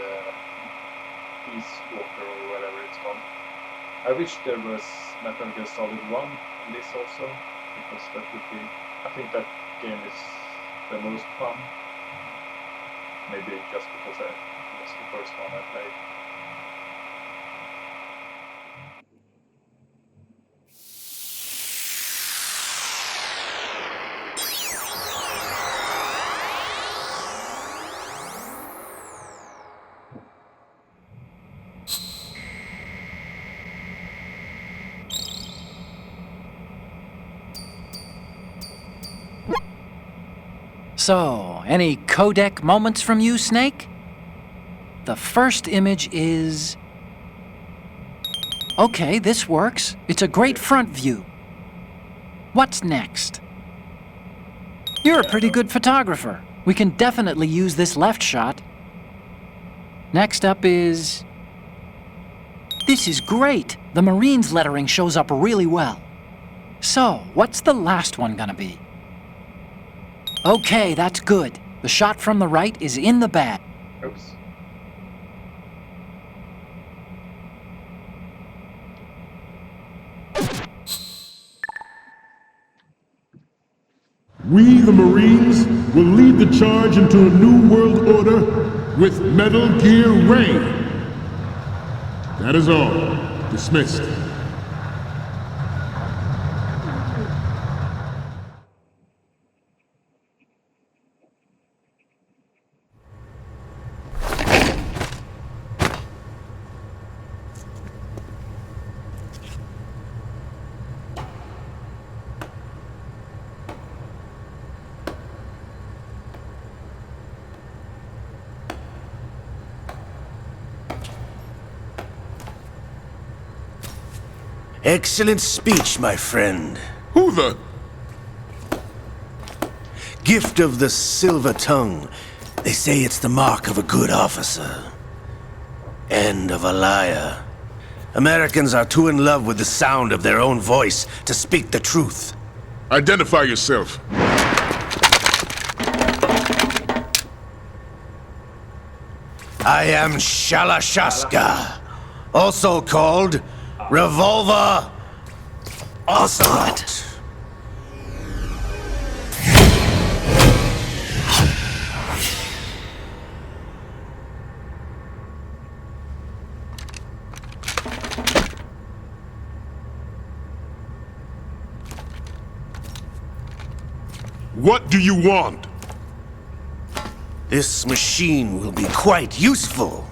Peace Walker or whatever it's called. I wish there was Metal Gear Solid 1 in this also, because that would be... I think that game is the most fun. Maybe just because it was the first one I played. So, any codec moments from you, Snake? The first image is... Okay, this works. It's a great front view. What's next? You're a pretty good photographer. We can definitely use this left shot. Next up is... This is great! The Marines lettering shows up really well. So, what's the last one gonna be? Okay, that's good. The shot from the right is in the bag. Oops. We, the Marines, will lead the charge into a new world order with Metal Gear Ray. That is all. Dismissed. Excellent speech, my friend. Who the? Gift of the silver tongue. They say it's the mark of a good officer. And of a liar. Americans are too in love with the sound of their own voice to speak the truth. Identify yourself. I am Shalashaska, also called Revolver Ocelot. What do you want? This machine will be quite useful.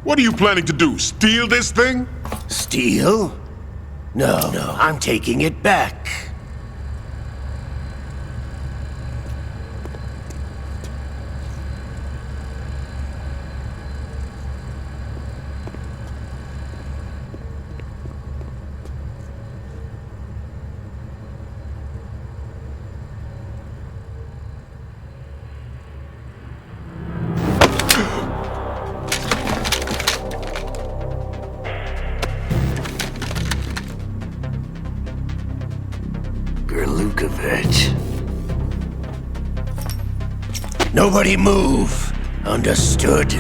What are you planning to do? Steal this thing? Steal? No, I'm taking it back. Nobody move. Understood?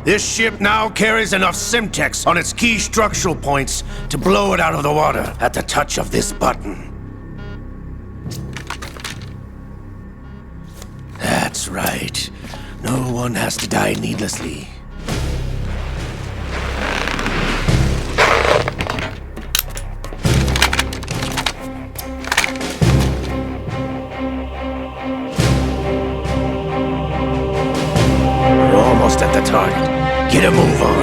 This ship now carries enough Simtex on its key structural points to blow it out of the water at the touch of this button. That's right. No one has to die needlessly. We're almost at the target. Get a move on.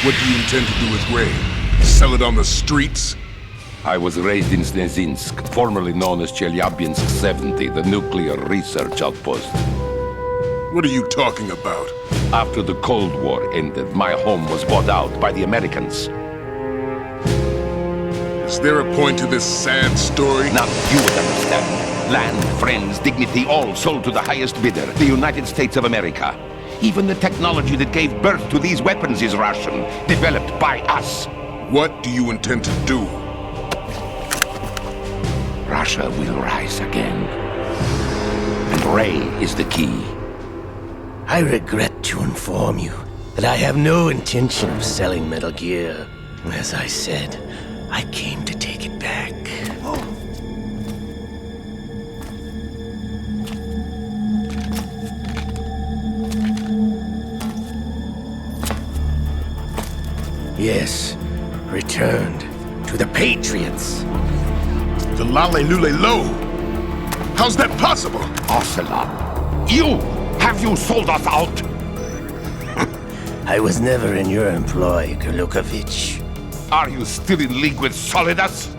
What do you intend to do with Ray? Sell it on the streets? I was raised in Snezinsk, formerly known as Chelyabinsk 70, the nuclear research outpost. What are you talking about? After the Cold War ended, my home was bought out by the Americans. Is there a point to this sad story? Now you would understand. Land, friends, dignity, all sold to the highest bidder, the United States of America. Even the technology that gave birth to these weapons is Russian, developed by us. What do you intend to do? Russia will rise again. And Ray is the key. I regret to inform you that I have no intention of selling Metal Gear. As I said, I came to take it back. Yes, returned to the Patriots. Lale Lule Lo. How's that possible? Ocelot. Have you sold us out? I was never in your employ, Golukovich. Are you still in league with Solidus?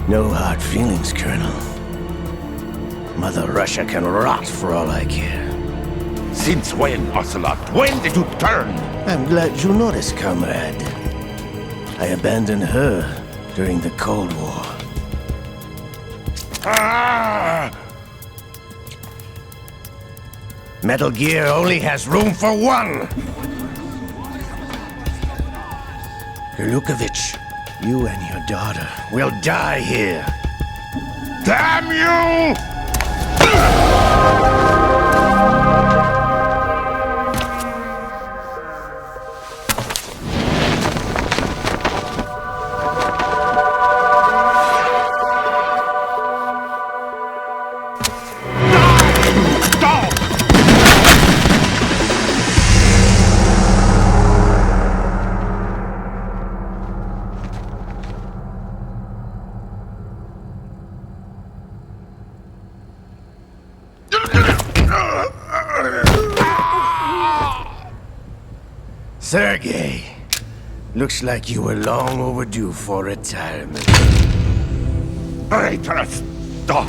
No hard feelings, Colonel. Mother Russia can rot for all I care. Since when, Ocelot? When did you turn? I'm glad you noticed, comrade. I abandoned her during the Cold War. Ah! Metal Gear only has room for one! Golukovich, you and your daughter will die here. Damn you! Sergei, looks like you were long overdue for retirement. Traitorous dog!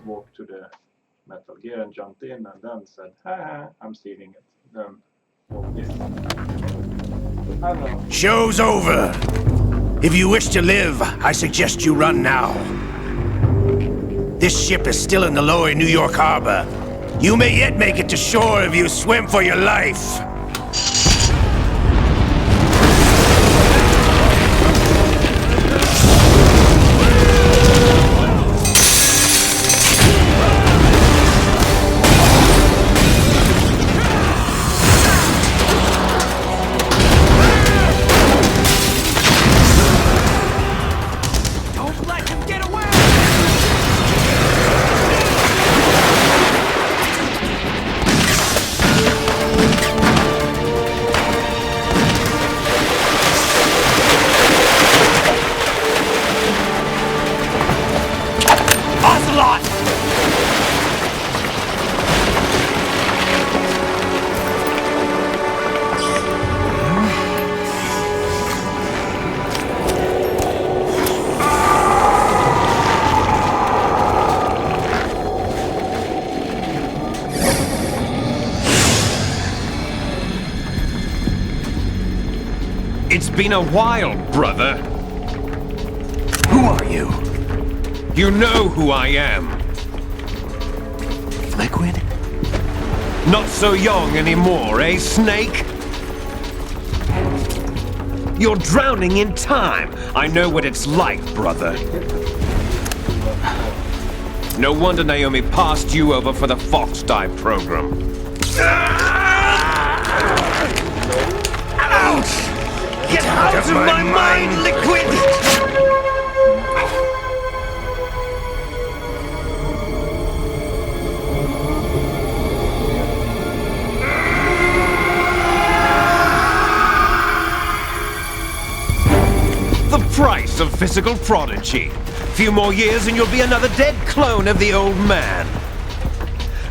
Walked to the Metal Gear and jumped in and then said, haha, I'm stealing it. Then walked in. I don't know. Show's over! If you wish to live, I suggest you run now. This ship is still in the lower New York harbor. You may yet make it to shore if you swim for your life. It's been a while, brother. Who are you? You know who I am. Liquid? Not so young anymore, eh, Snake? You're drowning in time. I know what it's like, brother. No wonder Naomi passed you over for the Fox Dive program. Ouch! Get out of my mind, Liquid! The price of physical prodigy. Few more years and you'll be another dead clone of the old man.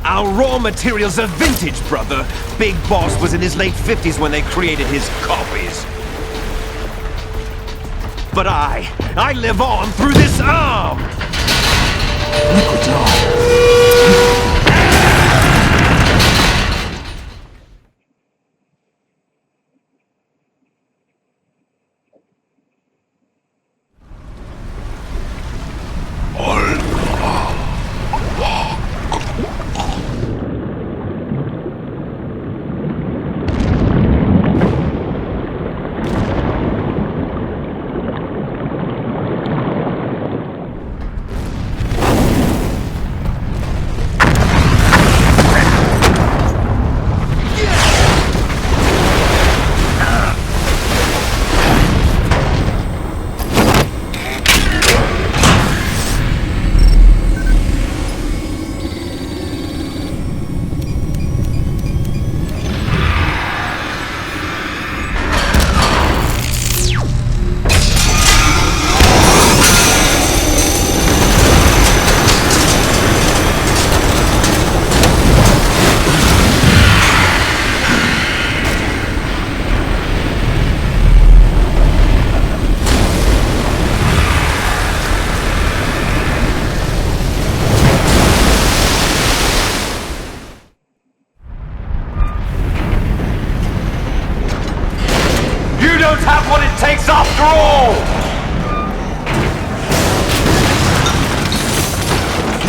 Our raw materials are vintage, brother. Big Boss was in his late 50s when they created his copies. But I live on through this arm! Liquid's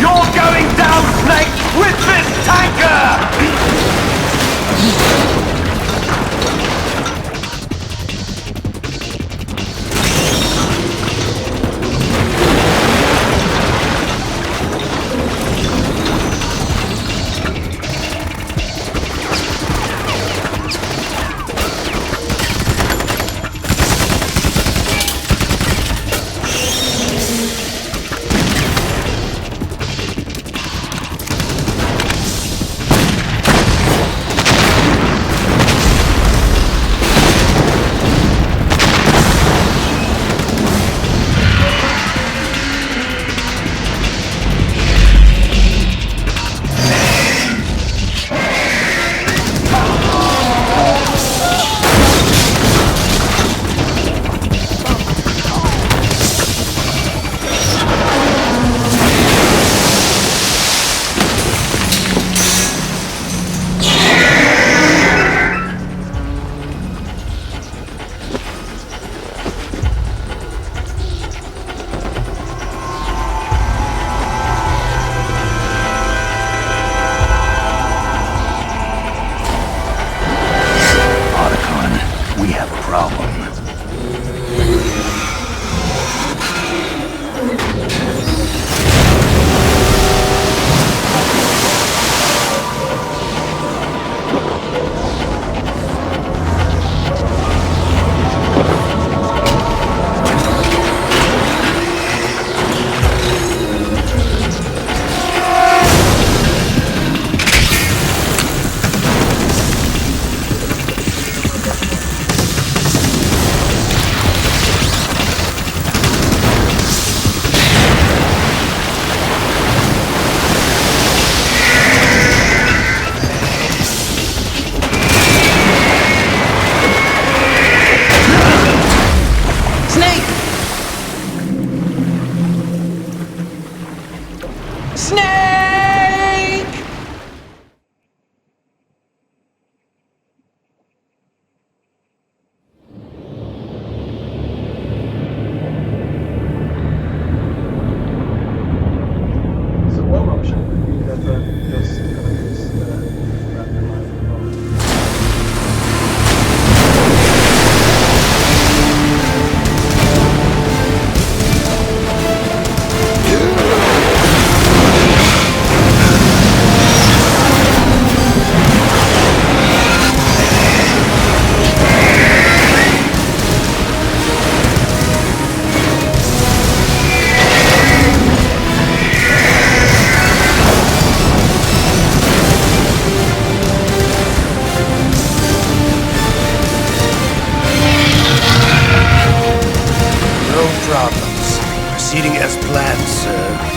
You're going down, Snake, with this tanker! We have a problem. Proceeding as planned, sir.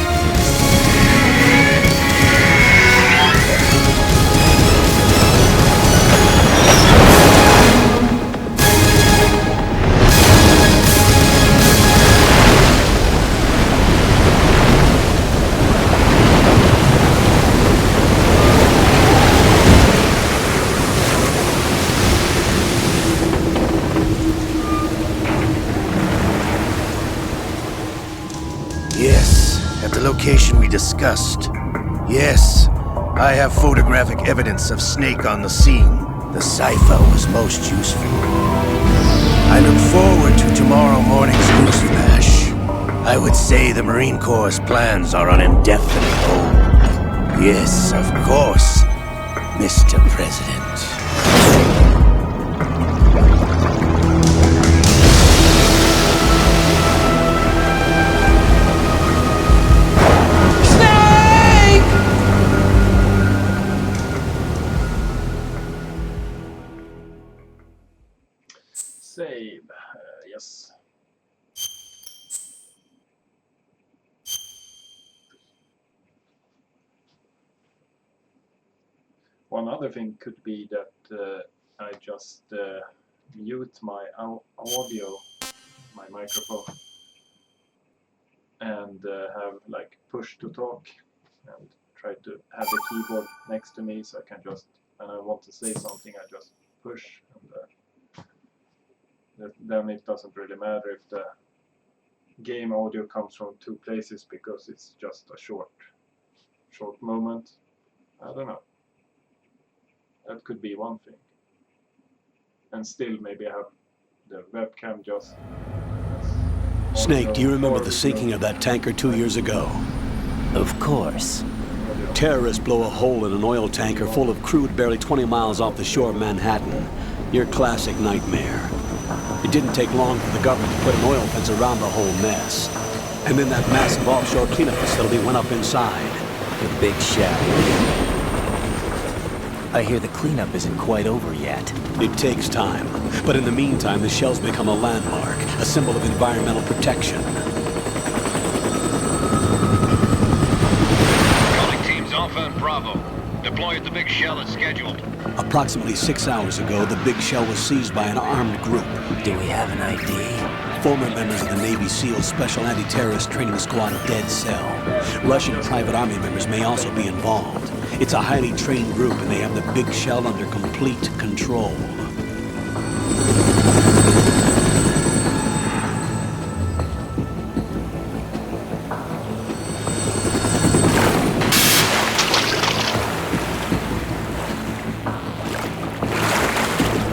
Yes, at the location we discussed. Yes, I have photographic evidence of Snake on the scene. The cipher was most useful. I look forward to tomorrow morning's news flash. I would say the Marine Corps' plans are on indefinite hold. Yes, of course, Mr. President. Save, yes. One other thing could be that I just mute my audio, my microphone, and have like push to talk and try to have the keyboard next to me so I can just, when I want to say something, I just push, and then it doesn't really matter if the game audio comes from two places because it's just a short short moment. I don't know. That could be one thing. And still maybe have the webcam just... Snake, do you remember the sinking of that tanker 2 years ago? Of course. Terrorists blow a hole in an oil tanker full of crude barely 20 miles off the shore of Manhattan. Your classic nightmare. It didn't take long for the government to put an oil fence around the whole mess. And then that massive offshore cleanup facility went up inside. The big shell. I hear the cleanup isn't quite over yet. It takes time. But in the meantime, the shell's become a landmark, a symbol of environmental protection. Calling teams Alpha and Bravo. Deploy at the big shell as scheduled. Approximately 6 hours ago, the big shell was seized by an armed group. Do we have an ID? Former members of the Navy SEAL Special Anti-Terrorist Training Squad Dead Cell. Russian private army members may also be involved. It's a highly trained group, and they have the big shell under complete control.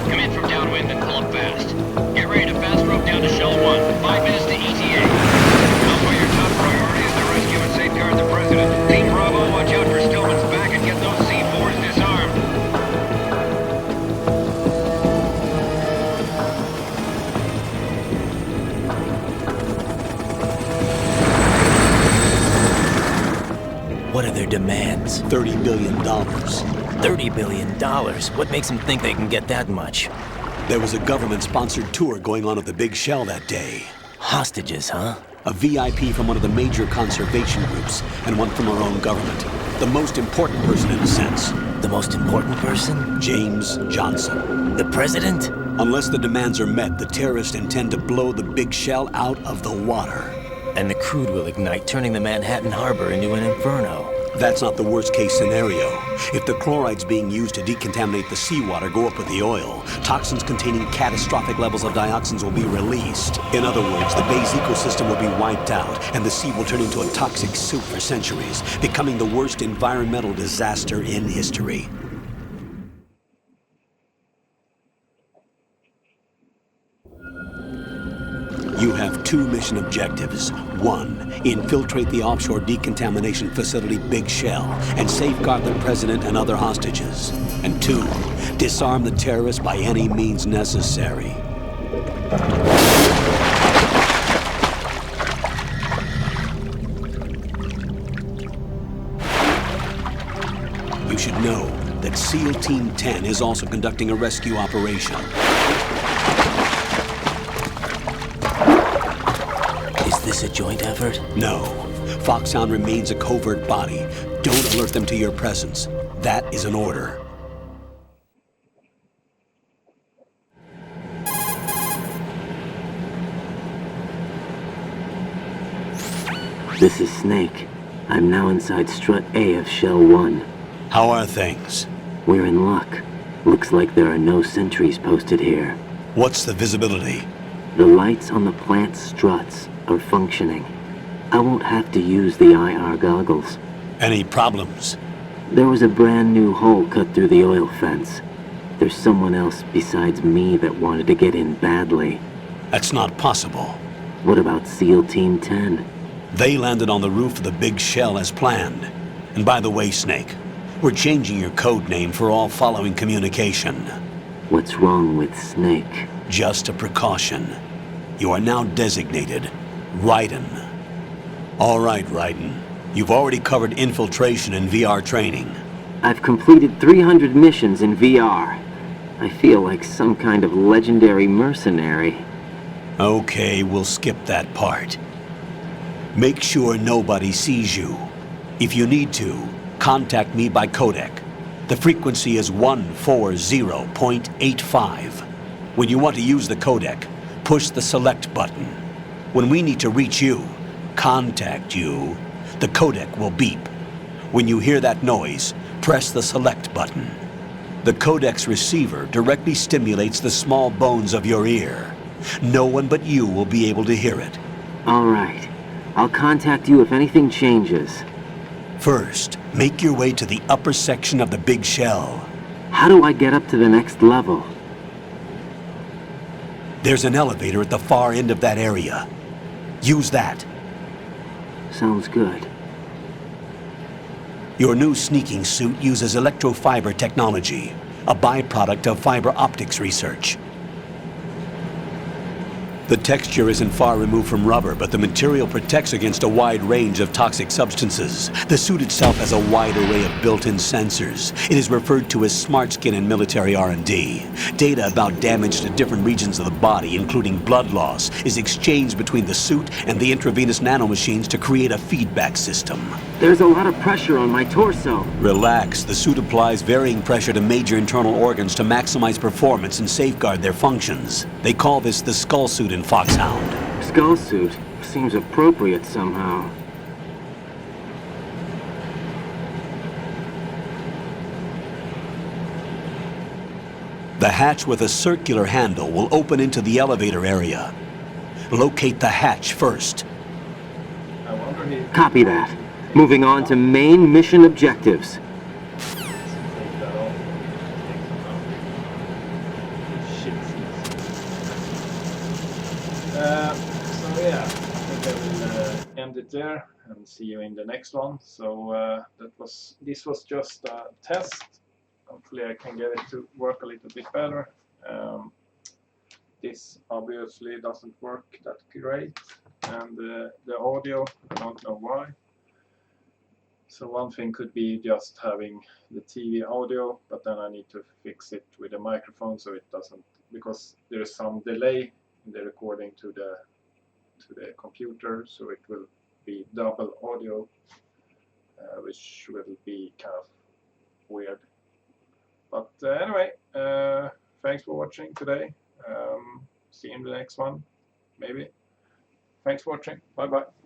Come in from downwind and pull up fast. Get ready to fast rope down to Shell 1. 5 minutes to ETA. Alpha, your top priority is to rescue and safeguard the President. Team Bravo, watch out for Stillman's back and get those C4s disarmed. What are their demands? $30 billion. $30 billion? What makes them think they can get that much? There was a government-sponsored tour going on at the big shell that day. Hostages, huh? A VIP from one of the major conservation groups, and one from our own government. The most important person in a sense. The most important person? James Johnson. The president? Unless the demands are met, the terrorists intend to blow the big shell out of the water. And the crude will ignite, turning the Manhattan Harbor into an inferno. That's not the worst-case scenario. If the chlorides being used to decontaminate the seawater go up with the oil, toxins containing catastrophic levels of dioxins will be released. In other words, the bay's ecosystem will be wiped out, and the sea will turn into a toxic soup for centuries, becoming the worst environmental disaster in history. You have 2 mission objectives. 1, infiltrate the offshore decontamination facility Big Shell and safeguard the president and other hostages. And 2, disarm the terrorists by any means necessary. You should know that SEAL Team 10 is also conducting a rescue operation. Is this a joint effort? No. Foxhound remains a covert body. Don't alert them to your presence. That is an order. This is Snake. I'm now inside Strut A of Shell 1. How are things? We're in luck. Looks like there are no sentries posted here. What's the visibility? The lights on the plant's struts are functioning. I won't have to use the IR goggles. Any problems? There was a brand new hole cut through the oil fence. There's someone else besides me that wanted to get in badly. That's not possible. What about SEAL Team 10? They landed on the roof of the Big Shell as planned. And by the way, Snake, we're changing your code name for all following communication. What's wrong with Snake? Just a precaution. You are now designated Raiden. All right, Raiden. You've already covered infiltration and VR training. I've completed 300 missions in VR. I feel like some kind of legendary mercenary. Okay, we'll skip that part. Make sure nobody sees you. If you need to, contact me by codec. The frequency is 140.85. When you want to use the codec, push the select button. When we need to reach you, contact you, the codec will beep. When you hear that noise, press the select button. The codec's receiver directly stimulates the small bones of your ear. No one but you will be able to hear it. All right. I'll contact you if anything changes. First, make your way to the upper section of the big shell. How do I get up to the next level? There's an elevator at the far end of that area. Use that. Sounds good. Your new sneaking suit uses electrofiber technology, a byproduct of fiber optics research. The texture isn't far removed from rubber, but the material protects against a wide range of toxic substances. The suit itself has a wide array of built-in sensors. It is referred to as smart skin in military R&D. Data about damage to different regions of the body, including blood loss, is exchanged between the suit and the intravenous nanomachines to create a feedback system. There's a lot of pressure on my torso. Relax. The suit applies varying pressure to major internal organs to maximize performance and safeguard their functions. They call this the skull suit in Foxhound. Skull suit seems appropriate somehow. The hatch with a circular handle will open into the elevator area. Locate the hatch first. Copy that. Moving on to main mission objectives. So yeah, I think I will end it there and see you in the next one. So this was just a test. Hopefully I can get it to work a little bit better. This obviously doesn't work that great, and the audio, I don't know why. So one thing could be just having the TV audio, but then I need to fix it with the microphone so it doesn't, because there is some delay in the recording to the computer, so it will be double audio, which will be kind of weird. But anyway, thanks for watching today. See you in the next one, maybe. Thanks for watching. Bye bye.